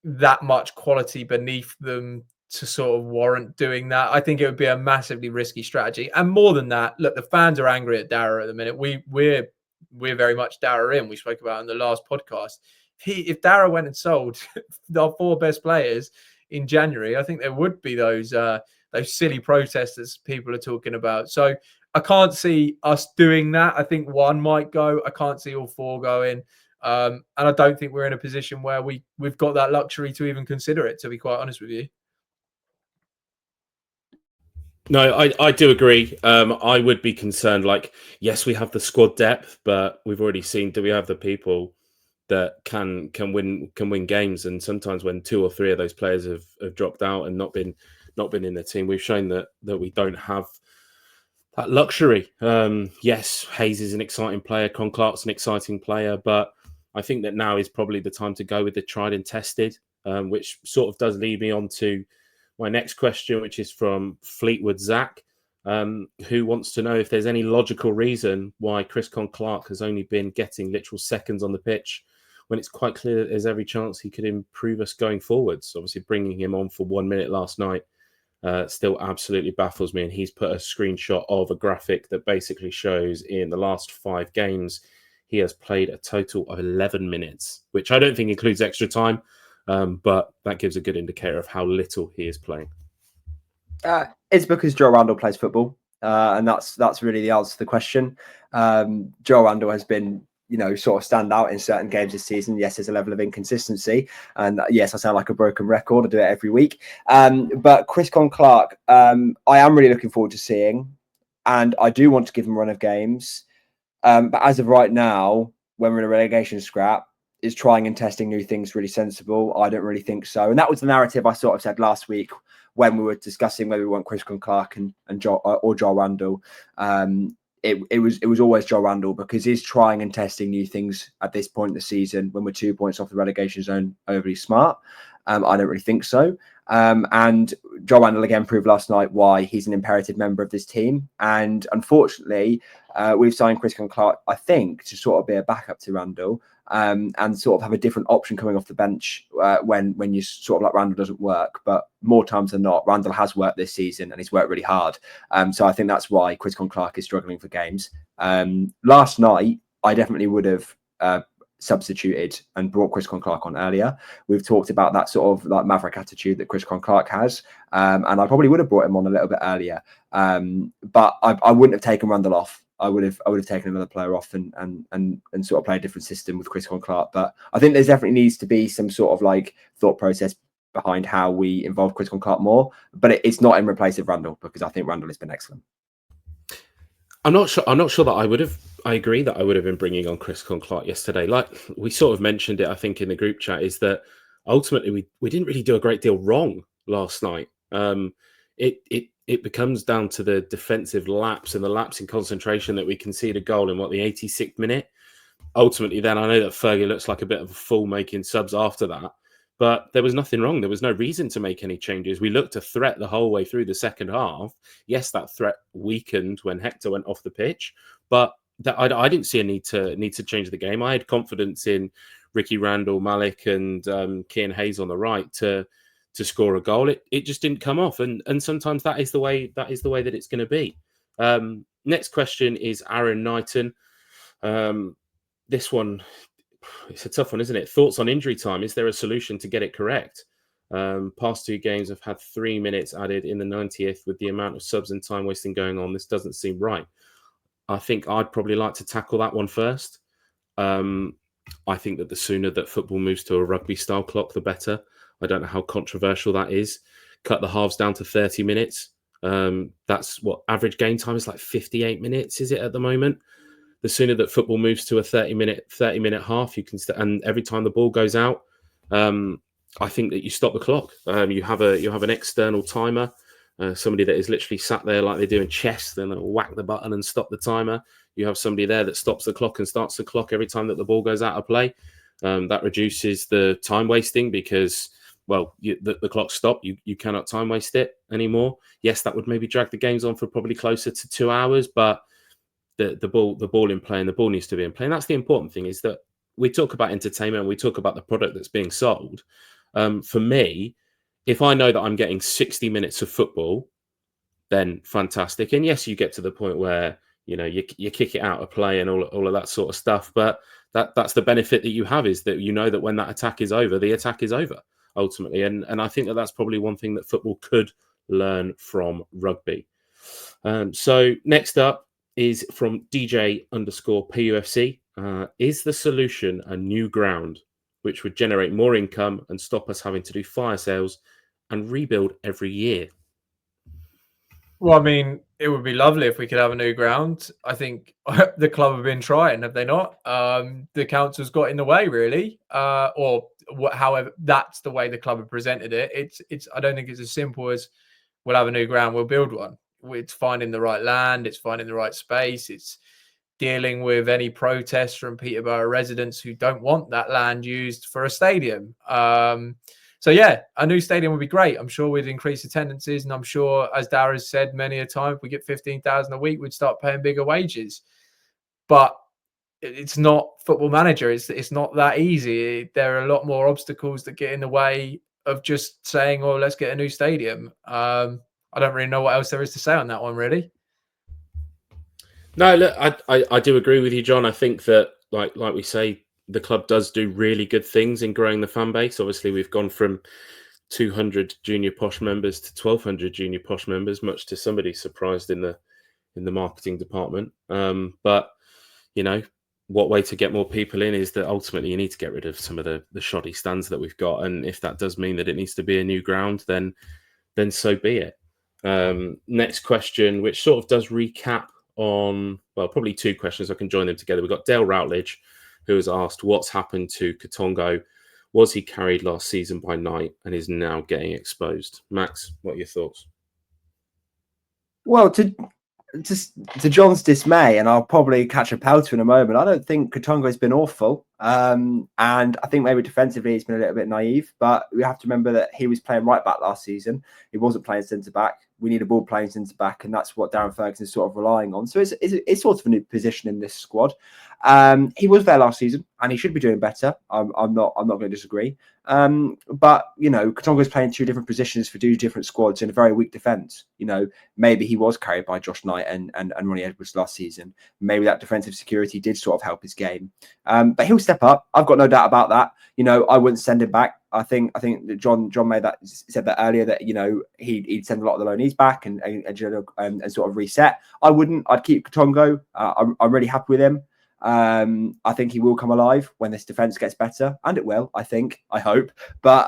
that much quality beneath them to sort of warrant doing that. I think it would be a massively risky strategy. And more than that, look, the fans are angry at Dara at the minute. We're very much Dara in. We spoke about it in the last podcast. If Dara went and sold our 4 best players in January, I think there would be those silly protests people are talking about. So I can't see us doing that. I think 1 might go. I can't see all 4 going. And I don't think we're in a position where we've got that luxury to even consider it, to be quite honest with you. No, I do agree. I would be concerned. Like, yes, we have the squad depth, but we've already seen, do we have the people that can win games? And sometimes when 2 or 3 of those players have dropped out and not been not been in the team. We've shown that we don't have that luxury. Yes, Hayes is an exciting player. Con Clark's an exciting player, but I think that now is probably the time to go with the tried and tested, which sort of does lead me on to my next question, which is from Fleetwood Zach, who wants to know if there's any logical reason why Chris Con Clark has only been getting literal seconds on the pitch when it's quite clear that there's every chance he could improve us going forwards. Obviously, bringing him on for 1 minute last night still absolutely baffles me. And he's put a screenshot of a graphic that basically shows in the last 5 games, he has played a total of 11 minutes, which I don't think includes extra time, but that gives a good indicator of how little he is playing. It's because Joe Randall plays football, and that's really the answer to the question. Joe Randall has been, sort of stand out in certain games this season. Yes, there's a level of inconsistency, and yes, I sound like a broken record. I do it every week. But Chris Con Clark, I am really looking forward to seeing, and I do want to give him a run of games. But as of right now, when we're in a relegation scrap, is trying and testing new things really sensible? I don't really think so. And that was the narrative I sort of said last week when we were discussing whether we want Chris Con Clark and Joe Randall. It was always Joe Randall, because he's trying and testing new things at this point in the season when we're 2 points off the relegation zone. Overly smart? I don't really think so. And Joe Randall again proved last night why he's an imperative member of this team. And unfortunately, we've signed Chris Con Clark, I think, to sort of be a backup to Randall, and sort of have a different option coming off the bench when you sort of like Randall doesn't work. But more times than not, Randall has worked this season and he's worked really hard. So I think that's why Chris Con Clark is struggling for games. Last night, I definitely would have substituted and brought Chris Con Clark on earlier. We've talked about that sort of like maverick attitude that Chris Con Clark has, and I probably would have brought him on a little bit earlier, but I wouldn't have taken Randall off. I would have taken another player off and sort of play a different system with Chris Con Clark. But I think there's definitely needs to be some sort of like thought process behind how we involve Chris Con Clark more, but it's not in replace of Randall, because I think Randall has been excellent. I'm not sure that I agree that I would have been bringing on Chris Con Clark yesterday. Like we sort of mentioned it, I think, in the group chat, is that ultimately we didn't really do a great deal wrong last night. It becomes down to the defensive lapse and the lapse in concentration that we concede a goal in the 86th minute. Ultimately, then I know that Fergie looks like a bit of a fool making subs after that, but there was nothing wrong. There was no reason to make any changes. We looked a threat the whole way through the second half. Yes, that threat weakened when Hector went off the pitch, but I didn't see a need to change the game. I had confidence in Ricky Randall, Malik, and Kian Hayes on the right to score a goal. It just didn't come off, and sometimes that is the way that it's going to be. Next question is Aaron Knighton. This one, it's a tough one, isn't it? Thoughts on injury time? Is there a solution to get it correct? Past 2 games have had 3 minutes added in the 90th. With the amount of subs and time wasting going on, this doesn't seem right. I think I'd probably like to tackle that one first. I think that the sooner that football moves to a rugby style clock, the better. I don't know how controversial that is. Cut the halves down to 30 minutes. That's what average game time is, like 58 minutes, is it at the moment? The sooner that football moves to a 30 minute half, you can and every time the ball goes out, I think that you stop the clock. You have an external timer, somebody that is literally sat there like they do in chess, then they'll whack the button and stop the timer. You have somebody there that stops the clock and starts the clock every time that the ball goes out of play. That reduces the time wasting, because the clock stopped. You cannot time waste it anymore. Yes, that would maybe drag the games on for probably closer to 2 hours, but the ball in play, and the ball needs to be in play. And that's the important thing, is that we talk about entertainment, we talk about the product that's being sold. For me, if I know that I'm getting 60 minutes of football, then fantastic. And yes, you get to the point where you kick it out of play and all of that sort of stuff. But that's the benefit that you have, is that you know that when that attack is over, the attack is over ultimately. And I think that that's probably one thing that football could learn from rugby. So next up is from DJ_PUFC. Is the solution a new ground which would generate more income and stop us having to do fire sales and rebuild every year? Well, I mean, it would be lovely if we could have a new ground. I think the club have been trying, have they not? The council's got in the way, really, however, that's the way the club have presented it. It's. I don't think it's as simple as we'll have a new ground, we'll build one. It's finding the right land, it's finding the right space, it's dealing with any protests from Peterborough residents who don't want that land used for a stadium. So yeah, a new stadium would be great. I'm sure we'd increase attendances, and I'm sure, as Dara's said many a time, if we get 15,000 a week, we'd start paying bigger wages. But it's not Football Manager. It's not that easy. There are a lot more obstacles that get in the way of just saying, "Oh, let's get a new stadium." I don't really know what else there is to say on that one, really. No, look, I do agree with you, John. I think that, like we say, the club does do really good things in growing the fan base. Obviously, we've gone from 200 junior Posh members to 1,200 junior Posh members, much to somebody's surprised in the marketing department. But you know, what way to get more people in is that ultimately you need to get rid of some of the shoddy stands that we've got, and if that does mean that it needs to be a new ground, then so be it. Next question, which sort of does recap on, well, probably two questions. I can join them together. We've got Dale Routledge, who has asked, what's happened to Katongo? Was he carried last season by Knight and is now getting exposed? Max, what are your thoughts? Well, to John's dismay, and I'll probably catch a pelter in a moment, I don't think Katongo's been awful. And I think maybe defensively he's been a little bit naive, but we have to remember that he was playing right back last season. He wasn't playing centre back. We need a ball playing centre back, and that's what Darren Ferguson is sort of relying on. So it's sort of a new position in this squad. He was there last season, and he should be doing better. I'm not going to disagree. But you know, Katongo's playing two different positions for two different squads in a very weak defence. You know, maybe he was carried by Josh Knight and Ronnie Edwards last season. Maybe that defensive security did sort of help his game. But he'll step up. I've got no doubt about that. You know, I wouldn't send him back. I think that John said that earlier, that, you know, he'd send a lot of the loanees back and sort of reset. I wouldn't. I'd keep Katongo. I'm really happy with him. I think he will come alive when this defense gets better, and it will. I hope. But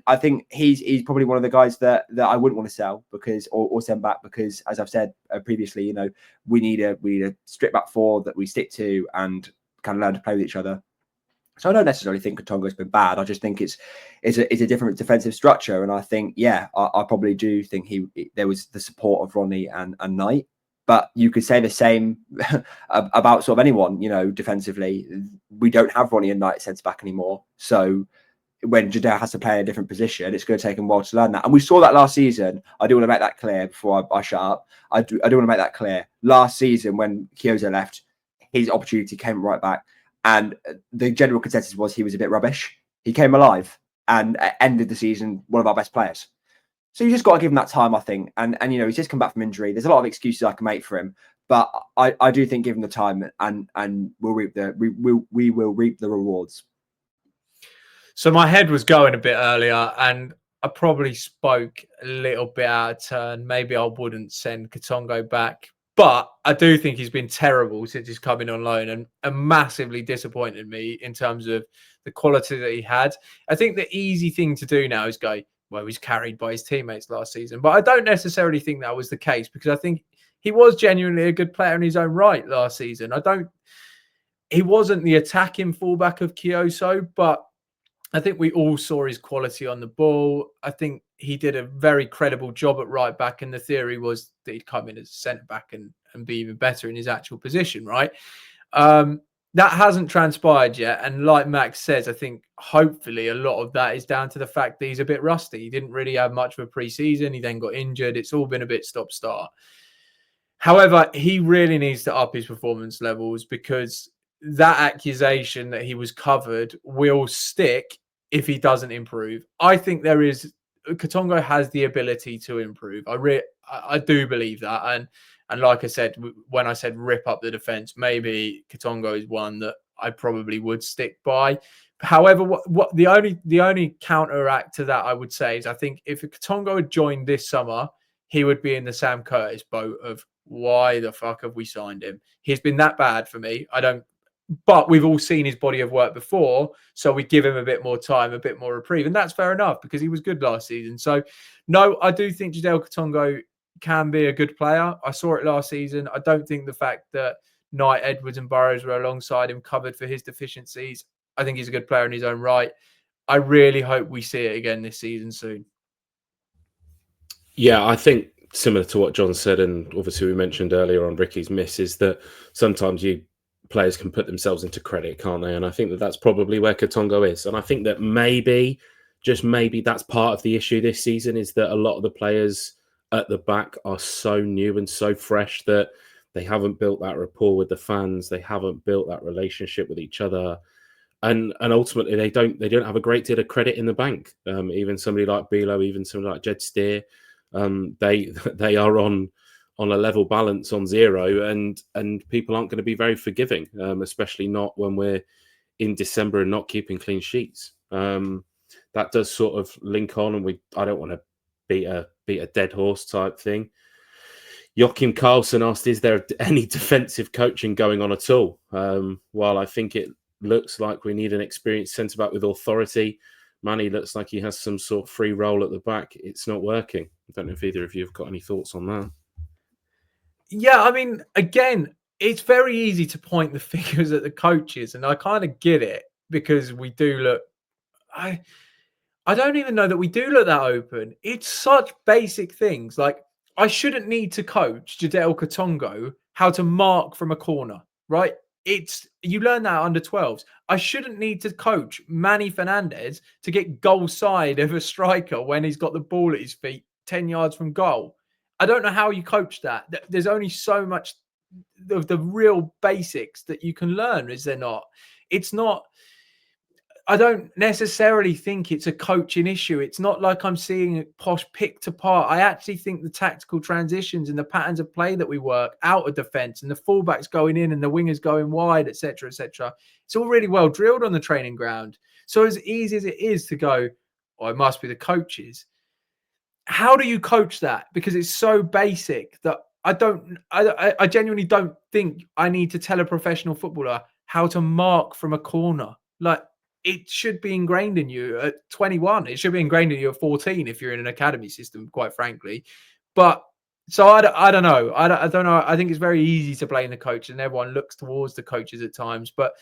I think he's probably one of the guys that I wouldn't want to sell or send back, because, as I've said previously, you know, we need a strict back four that we stick to and kind of learn to play with each other. So I don't necessarily think Katongo's been bad. I just think it's a different defensive structure, and I think, yeah, I probably do think there was the support of Ronnie and Knight. But you could say the same about sort of anyone, you know, defensively. We don't have Ronnie and Knight centre back anymore. So when Jadel has to play in a different position, it's going to take him a while to learn that. And we saw that last season. I do want to make that clear before I shut up. I do want to make that clear. Last season, when Kyoto left, his opportunity came right back. And the general consensus was he was a bit rubbish. He came alive and ended the season one of our best players. So you just got to give him that time, I think. And you know, he's just come back from injury. There's a lot of excuses I can make for him, but I do think give him the time, and we will reap the rewards. So my head was going a bit earlier, and I probably spoke a little bit out of turn. Maybe I wouldn't send Katongo back, but I do think he's been terrible since he's coming on loan, and massively disappointed me in terms of the quality that he had. I think the easy thing to do now is go, well, he was carried by his teammates last season. But I don't necessarily think that was the case, because I think he was genuinely a good player in his own right last season. He wasn't the attacking fullback of Kyoto, but I think we all saw his quality on the ball. I think he did a very credible job at right back, and the theory was that he'd come in as a centre back and be even better in his actual position, right? That hasn't transpired yet. And like Max says, I think hopefully a lot of that is down to the fact that he's a bit rusty. He didn't really have much of a pre-season. He then got injured. It's all been a bit stop-start. However, he really needs to up his performance levels, because that accusation that he was covered will stick if he doesn't improve. I think Katongo has the ability to improve. I do believe that. And like I said, when I said rip up the defense, maybe Katongo is one that I probably would stick by. However, what the only counteract to that I would say is, I think if Katongo had joined this summer, he would be in the Sam Curtis boat of, why the fuck have we signed him? He's been that bad for me. But we've all seen his body of work before, so we give him a bit more time, a bit more reprieve, and that's fair enough, because he was good last season. So, no, I do think Jadel Katongo can be a good player. I saw it last season. I don't think the fact that Knight, Edwards and Burrows were alongside him covered for his deficiencies. I think he's a good player in his own right. I really hope we see it again this season soon. Yeah, I think similar to what John said, and obviously we mentioned earlier on Ricky's miss, is that sometimes players can put themselves into credit, can't they? And I think that that's probably where Katongo is. And I think that maybe, just maybe, that's part of the issue this season, is that a lot of the players at the back are so new and so fresh that they haven't built that rapport with the fans. They haven't built that relationship with each other. And ultimately, they don't have a great deal of credit in the bank. Even somebody like Bilo, even somebody like Jed Steer, they are on a level balance on zero, and people aren't going to be very forgiving, especially not when we're in December and not keeping clean sheets. That does sort of link on, and I don't want to beat a dead horse type thing. Joachim Carlson asked, is there any defensive coaching going on at all? While I think it looks like we need an experienced centre-back with authority, Manny looks like he has some sort of free role at the back. It's not working. I don't know if either of you have got any thoughts on that. Yeah, I mean, again, it's very easy to point the fingers at the coaches, and I kind of get it, because we do look... I don't even know that we do look that open. It's such basic things. Like, I shouldn't need to coach Jadel Katongo how to mark from a corner, right? You learn that under 12s. I shouldn't need to coach Manny Fernandez to get goal side of a striker when he's got the ball at his feet 10 yards from goal. I don't know how you coach that. There's only so much of the real basics that you can learn, is there not? It's not... I don't necessarily think it's a coaching issue. It's not like I'm seeing Posh picked apart. I actually think the tactical transitions and the patterns of play that we work out of defence, and the fullbacks going in and the wingers going wide, etc., it's all really well drilled on the training ground. So as easy as it is to go, oh, it must be the coaches. How do you coach that? Because it's so basic that I genuinely don't think I need to tell a professional footballer how to mark from a corner. Like, it should be ingrained in you at 21. It should be ingrained in you at 14 if you're in an academy system, quite frankly. But so I don't know. I don't know. I think it's very easy to blame the coach, and everyone looks towards the coaches at times. But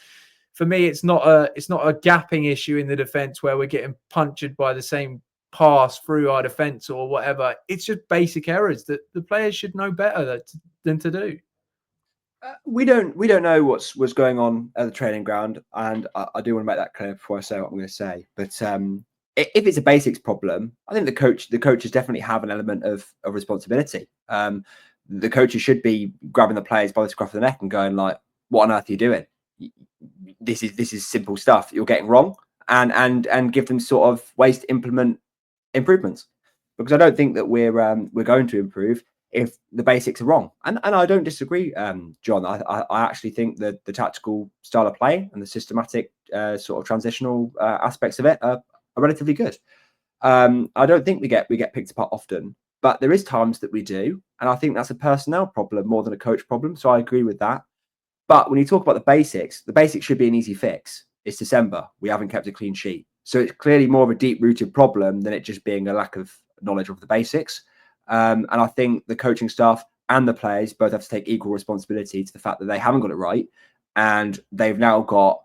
for me, it's not a gapping issue in the defence where we're getting punctured by the same pass through our defence or whatever. It's just basic errors that the players should know better than to do. We don't know what's going on at the training ground, and I do want to make that clear before I say what I'm going to say. But if it's a basics problem, I think the coaches definitely have an element of responsibility. The coaches should be grabbing the players by the scruff of the neck and going like, "What on earth are you doing? This is simple stuff that you're getting wrong," and give them sort of ways to implement improvements. Because I don't think that we're going to improve if the basics are wrong. And I don't disagree, John. I actually think that the tactical style of play and the systematic sort of transitional aspects of it are relatively good. I don't think we get picked apart often, but there is times that we do. And I think that's a personnel problem more than a coach problem. So I agree with that. But when you talk about the basics should be an easy fix. It's December. We haven't kept a clean sheet. So it's clearly more of a deep-rooted problem than it just being a lack of knowledge of the basics. And I think the coaching staff and the players both have to take equal responsibility to the fact that they haven't got it right. And they've now got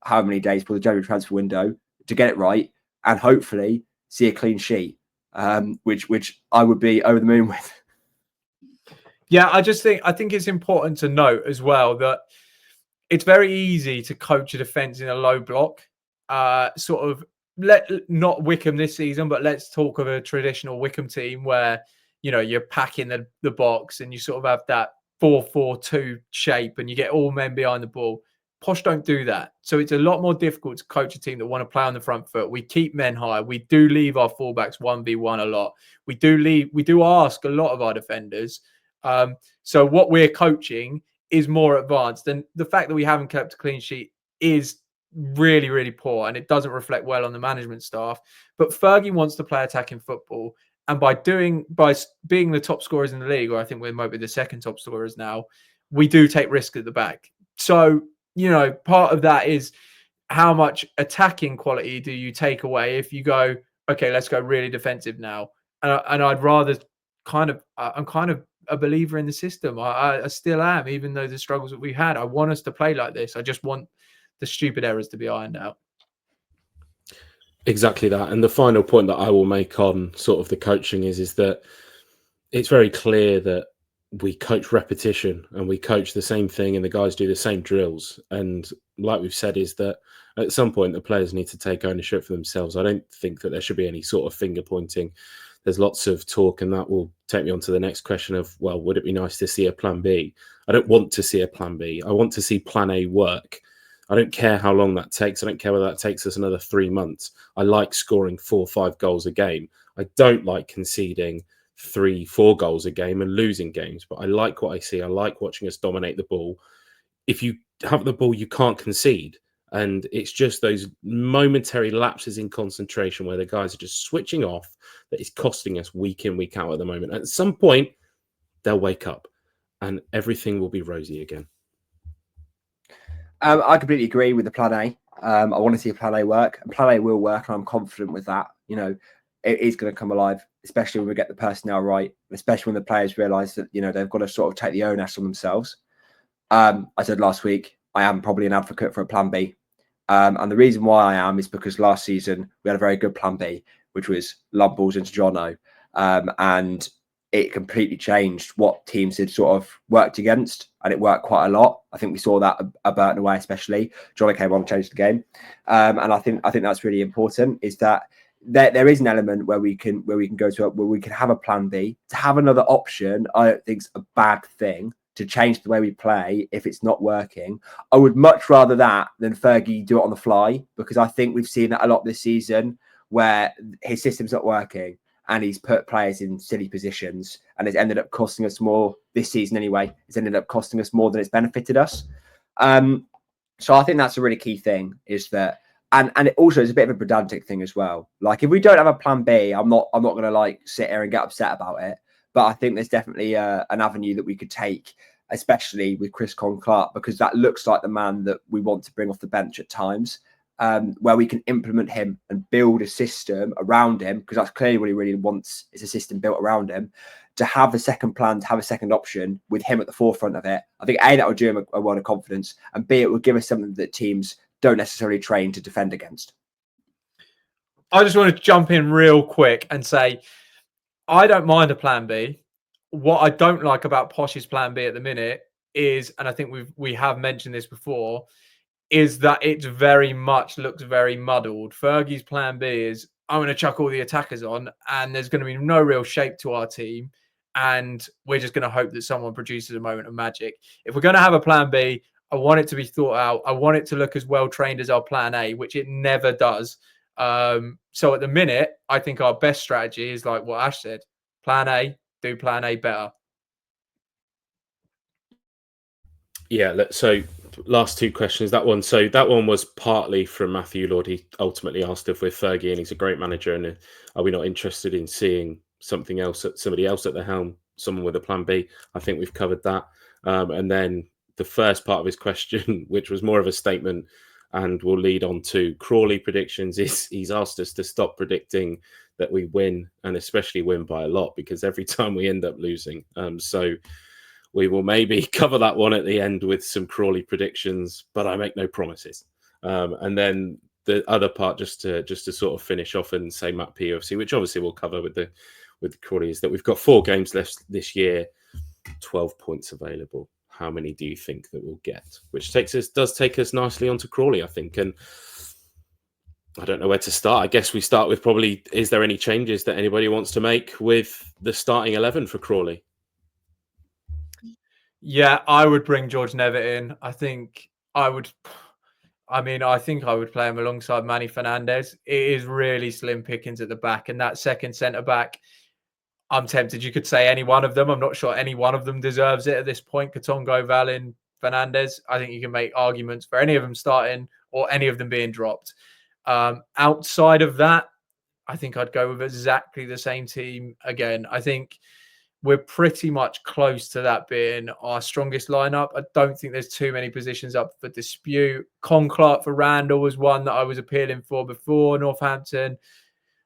how many days for the January transfer window to get it right and hopefully see a clean sheet, which I would be over the moon with. Yeah, I think it's important to note as well that it's very easy to coach a defence in a low block. Sort of not Wickham this season, but let's talk of a traditional Wickham team where, you know, you're packing the box and you sort of have that 4-4-2 shape and you get all men behind the ball. Posh don't do that. So it's a lot more difficult to coach a team that want to play on the front foot. We keep men high. We do leave our fullbacks 1v1 a lot. We do ask a lot of our defenders. So what we're coaching is more advanced. And the fact that we haven't kept a clean sheet is really, really poor. And it doesn't reflect well on the management staff. But Fergie wants to play attacking football. And by being the top scorers in the league, or I think we might be the second top scorers now, we do take risk at the back. So, you know, part of that is how much attacking quality do you take away if you go, okay, let's go really defensive now. And I'd rather I'm kind of a believer in the system. I still am, even though the struggles that we had. I want us to play like this. I just want the stupid errors to be ironed out. Exactly that. And the final point that I will make on sort of the coaching is that it's very clear that we coach repetition and we coach the same thing and the guys do the same drills. And like we've said, is that at some point the players need to take ownership for themselves. I don't think that there should be any sort of finger pointing. There's lots of talk, and that will take me on to the next question of, well, would it be nice to see a plan B? I don't want to see a plan B. I want to see plan A work. I don't care how long that takes. I don't care whether that takes us another 3 months. I like scoring 4 or 5 goals a game. I don't like conceding 3-4 goals a game and losing games, but I like what I see. I like watching us dominate the ball. If you have the ball, you can't concede. And it's just those momentary lapses in concentration where the guys are just switching off that is costing us week in, week out at the moment. At some point, they'll wake up and everything will be rosy again. I completely agree with the plan A. I want to see a plan A work, and plan A will work, and I'm confident with that. You know, it is going to come alive, especially when we get the personnel right, especially when the players realise that, you know, they've got to sort of take the onus on themselves. I said last week, I am probably an advocate for a plan B. And the reason why I am is because last season we had a very good plan B, which was lump balls into Jono. And it completely changed what teams had sort of worked against, and it worked quite a lot. I think we saw that at Burton away, especially. Jono came on and changed the game. And I think that's really important, is that there is an element where we can go to where we can have a plan B. To have another option, I don't think is a bad thing. To change the way we play if it's not working, I would much rather that than Fergie do it on the fly, because I think we've seen that a lot this season where his system's not working and he's put players in silly positions, and it's ended up costing us more this season anyway. It's ended up costing us more than it's benefited us. So I think that's a really key thing, is that, and it also is a bit of a pedantic thing as well. Like, if we don't have a plan B, I'm not going to like sit here and get upset about it. But I think there's definitely an avenue that we could take, especially with Chris Clark, because that looks like the man that we want to bring off the bench at times, where we can implement him and build a system around him, because that's clearly what he really wants, is a system built around him, to have a second plan, to have a second option with him at the forefront of it. I think, A, that would do him a world of confidence, and B, it would give us something that teams don't necessarily train to defend against. I just want to jump in real quick and say, I don't mind a plan B. What I don't like about Posh's plan B at the minute is, and I think we have mentioned this before, is that it very much looks very muddled. Fergie's plan B is, I'm going to chuck all the attackers on, and there's going to be no real shape to our team, and we're just going to hope that someone produces a moment of magic. If we're going to have a plan B, I want it to be thought out. I want it to look as well trained as our plan A, which it never does. So at the minute, I think our best strategy is like what Ash said: plan A, do plan A better. Yeah, so last 2 questions. That one was partly from Matthew Lord. He ultimately asked if we're Fergie and he's a great manager, and are we not interested in seeing something else, somebody else at the helm, someone with a plan B? I think we've covered that. And then the first part of his question, which was more of a statement and will lead on to Crawley predictions, is he's asked us to stop predicting that we win, and especially win by a lot, because every time we end up losing. So we will maybe cover that one at the end with some Crawley predictions, but I make no promises. And then the other part, just to sort of finish off and say Matt POFC, which obviously we'll cover with Crawley, is that we've got 4 games left this year, 12 points available. How many do you think that we'll get? Which does take us nicely onto Crawley, I think. And I don't know where to start. I guess we start with probably, is there any changes that anybody wants to make with the starting 11 for Crawley? Yeah, I would bring George Nevitt in. I think I would play him alongside Manny Fernandez. It is really slim pickings at the back, and that second centre back, I'm tempted. You could say any one of them. I'm not sure any one of them deserves it at this point. Katongo, Valin, Fernandez. I think you can make arguments for any of them starting or any of them being dropped. Outside of that, I think I'd go with exactly the same team again. I think we're pretty much close to that being our strongest lineup. I don't think there's too many positions up for dispute. Clark for Randall was one that I was appealing for before Northampton.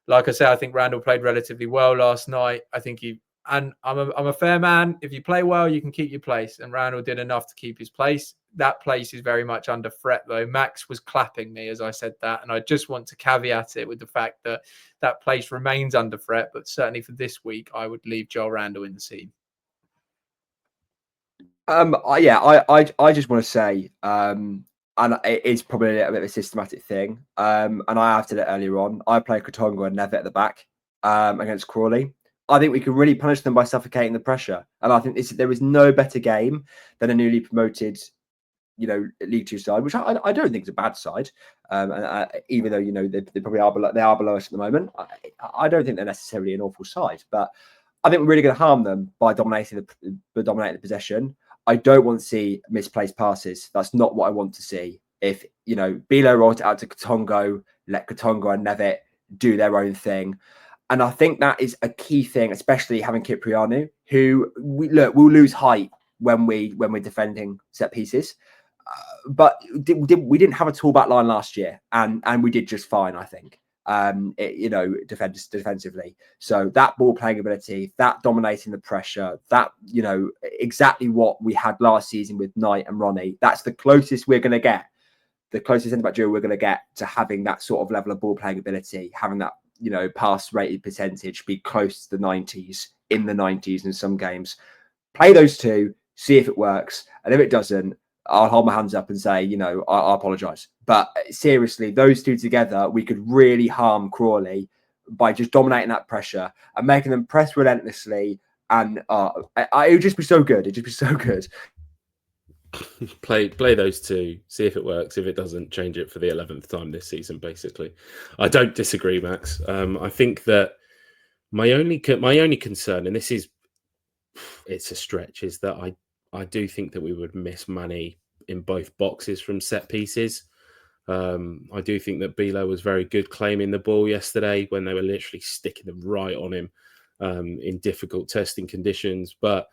Like I said, I think Randall played relatively well last night. I think he I'm a fair man. If you play well, you can keep your place. And Randall did enough to keep his place. That place is very much under threat, though. Max was clapping me as I said that. And I just want to caveat it with the fact that that place remains under threat. But certainly for this week, I would leave Joel Randall in the team. I just want to say, and it is probably a little bit of a systematic thing. And I have said it earlier on. I play Katonga and Nevitt at the back against Crawley. I think we can really punish them by suffocating the pressure. And I think there is no better game than a newly promoted, League Two side, which I don't think is a bad side. Even though they probably are below us at the moment, I don't think they're necessarily an awful side. But I think we're really going to harm them by dominating the possession. I don't want to see misplaced passes. That's not what I want to see. If Bilo rolled it out to Katongo, let Katongo and Nevitt do their own thing. And I think that is a key thing, especially having Kyprianou, who we'll lose height when we're defending set pieces. But we didn't have a tall back line last year, and we did just fine, I think. Defensively. So that ball playing ability, that dominating the pressure, that exactly what we had last season with Knight and Ronnie. That's the closest we're going to get. The closest centre back duo we're going to get to having that sort of level of ball playing ability, having that pass rated percentage be close to the 90s, in the 90s in some games. Play those two, see if it works, and if it doesn't, I'll hold my hands up and say, I apologise. But seriously, those two together, we could really harm Crawley by just dominating that pressure and making them press relentlessly. And it would just be so good. It'd just be so good. Play those two, see if it works. If it doesn't, change it for the 11th time this season, basically. I don't disagree, Max. I think that my only concern, and it's a stretch, is that I do think that we would miss Manny in both boxes from set pieces. I do think that Bilo was very good claiming the ball yesterday when they were literally sticking them right on him in difficult testing conditions. But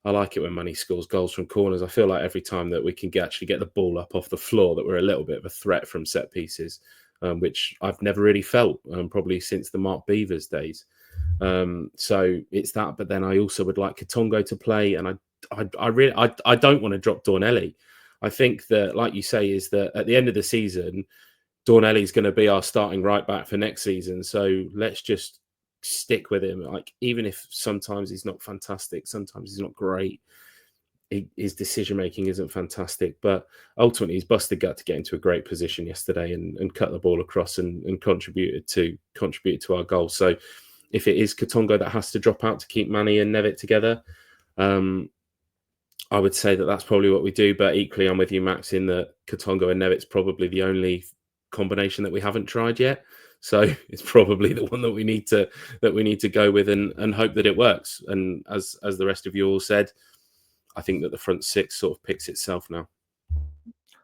I like it when Manny scores goals from corners. I feel like every time that we can actually get the ball up off the floor, that we're a little bit of a threat from set pieces, which I've never really felt, probably since the Mark Beavers days. So it's that. But then I also would like Katongo to play, and I don't want to drop Dornelli. I think that, like you say, is that at the end of the season, Dornelli is going to be our starting right back for next season. So let's just stick with him. Like, even if sometimes he's not fantastic, sometimes he's not great, his decision making isn't fantastic, but ultimately he's busted gut to get into a great position yesterday and cut the ball across and contributed to our goal. So if it is Katongo that has to drop out to keep Manny and Nevitt together, I would say that that's probably what we do. But equally, I'm with you, Max, in that Katongo and Nevitt's probably the only combination that we haven't tried yet. So it's probably the one that we need to go with and hope that it works. And as the rest of you all said, I think that the front six sort of picks itself now.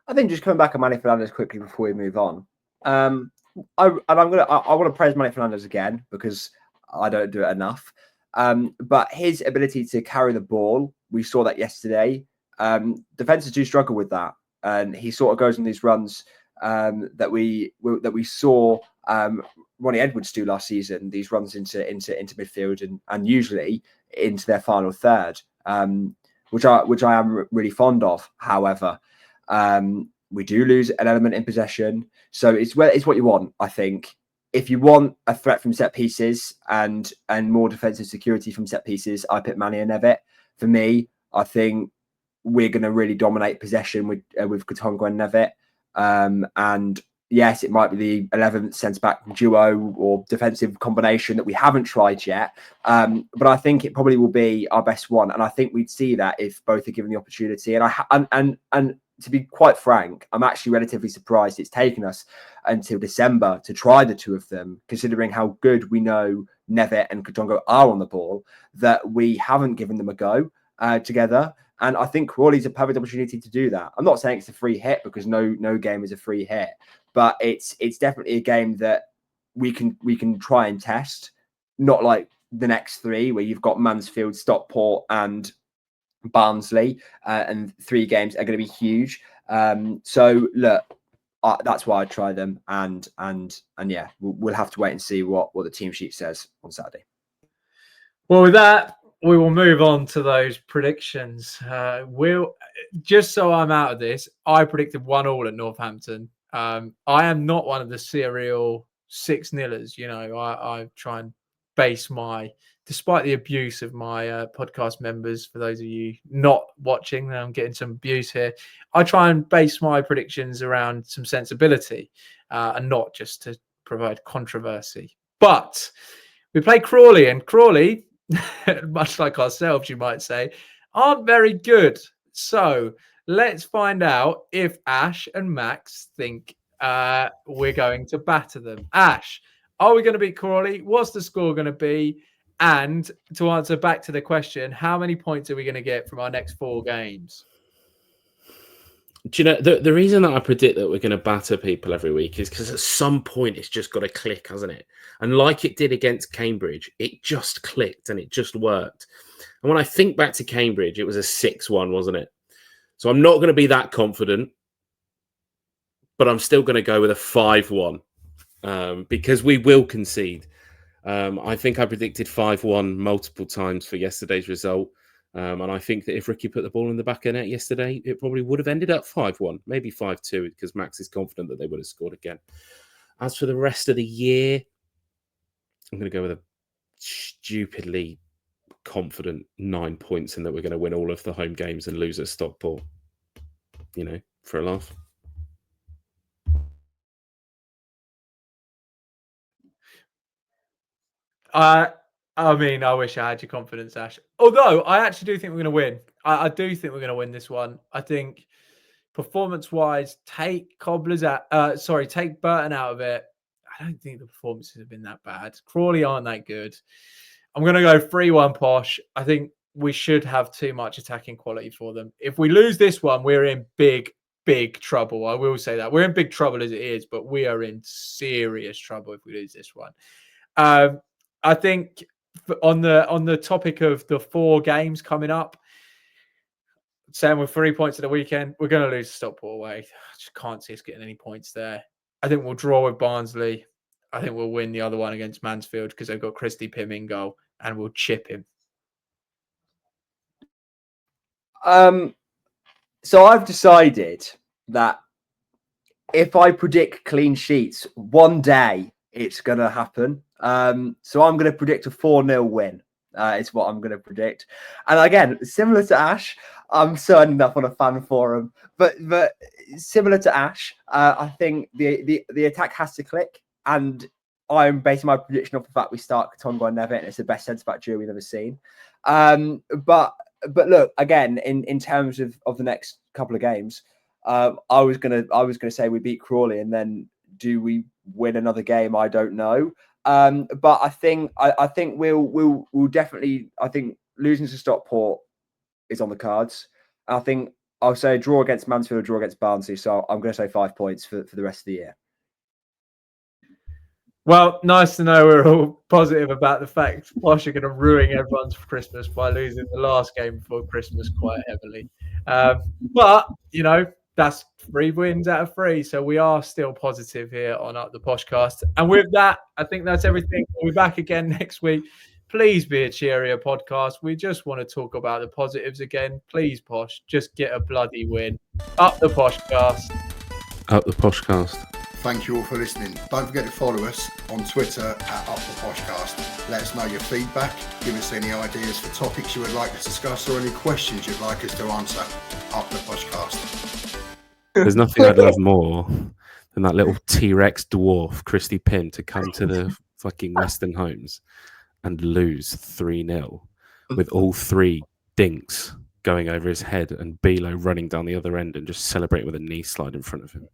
I think just coming back on Manny Fernandez quickly before we move on. I want to praise Manny Fernandez again because I don't do it enough. But his ability to carry the ball, we saw that yesterday. Defenses do struggle with that, and he sort of goes on these runs that we saw Ronnie Edwards do last season. These runs into midfield and usually into their final third, which I am really fond of. However, we do lose an element in possession, so it's what you want, I think. If you want a threat from set pieces and more defensive security from set pieces, I pick Manny and Nevitt. For me, I think we're going to really dominate possession with Katongo and Nevitt. And yes, it might be the 11th centre-back duo or defensive combination that we haven't tried yet. But I think it probably will be our best one. And I think we'd see that if both are given the opportunity. And to be quite frank, I'm actually relatively surprised it's taken us until December to try the two of them, considering how good we know Nevitt and Katongo are on the ball, that we haven't given them a go together. And I think Crawley's a perfect opportunity to do that. I'm not saying it's a free hit because no game is a free hit, but it's definitely a game that we can try and test. Not like the next three where you've got Mansfield, Stockport, and Barnsley, and 3 games are going to be huge. So look, that's why I try them, and yeah, we'll have to wait and see what the team sheet says on Saturday. Well, with that, we will move on to those predictions. Just so I'm out of this, I predicted 1-1 at Northampton. I am not one of the serial 6-0ers. You know, I try and base despite the abuse of my podcast members, for those of you not watching, I'm getting some abuse here. I try and base my predictions around some sensibility and not just to provide controversy. But we play Crawley, and Crawley, much like ourselves, you might say, aren't very good. So let's find out if Ash and Max think we're going to batter them. Ash, are we going to beat Crawley? What's the score going to be? And to answer back to the question, how many points are we going to get from our next 4 games? Do you know, the reason that I predict that we're going to batter people every week is because at some point it's just got to click, hasn't it? And like it did against Cambridge, it just clicked and it just worked. And when I think back to Cambridge, it was a 6-1, wasn't it? So I'm not going to be that confident, but I'm still going to go with a 5-1 because we will concede. I think I predicted 5-1 multiple times for yesterday's result. And I think that if Ricky put the ball in the back of the net yesterday, it probably would have ended up 5-1, maybe 5-2, because Max is confident that they would have scored again. As for the rest of the year, I'm going to go with a stupidly confident 9 points and that we're going to win all of the home games and lose at Stockport, you know, for a laugh. I mean, I wish I had your confidence, Ash. Although I actually do think we're going to win. I do think we're going to win this one. I think performance-wise, take Burton out of it. I don't think the performances have been that bad. Crawley aren't that good. I'm going to go 3-1 Posh. I think we should have too much attacking quality for them. If we lose this one, we're in big trouble. I will say that. We're in big trouble as it is, but we are in serious trouble if we lose this one. I think on the topic of the 4 games coming up, saying we're 3 points at the weekend, we're going to lose Stockport away. I just can't see us getting any points there. I think we'll draw with Barnsley. I think we'll win the other one against Mansfield because they've got Christy Pym in goal, and we'll chip him. So I've decided that if I predict clean sheets, one day it's going to happen. So I'm going to predict a 4-0 win. Is what I'm going to predict. And again, similar to Ash, I'm signing up on a fan forum, but similar to Ash, I think the attack has to click, and I'm basing my prediction off the fact we start Katongo and Nevitt, and it's the best centre-back duo we've ever seen. But look, again, in terms of the next couple of games, I was gonna say we beat Crawley, and then do we win another game? I don't know. But I think we'll definitely. I think losing to Stockport is on the cards. I think I'll say a draw against Mansfield, a draw against Barnsley. So I'm going to say 5 points for the rest of the year. Well, nice to know we're all positive about the fact Posh are going to ruin everyone's Christmas by losing the last game before Christmas quite heavily. But, you know, that's 3 wins out of 3. So we are still positive here on Up The Poshcast. And with that, I think that's everything. We'll be back again next week. Please be a cheerier podcast. We just want to talk about the positives again. Please, Posh, just get a bloody win. Up The Poshcast. Up The Poshcast. Thank you all for listening. Don't forget to follow us on Twitter at Up The Poshcast. Let us know your feedback. Give us any ideas for topics you would like us to discuss or any questions you'd like us to answer. Up The Poshcast. There's nothing I'd love more than that little T-Rex dwarf, Christy Pym, to come to the fucking Western Homes and lose 3-0 with all 3 dinks going over his head and Bilo running down the other end and just celebrating with a knee slide in front of him.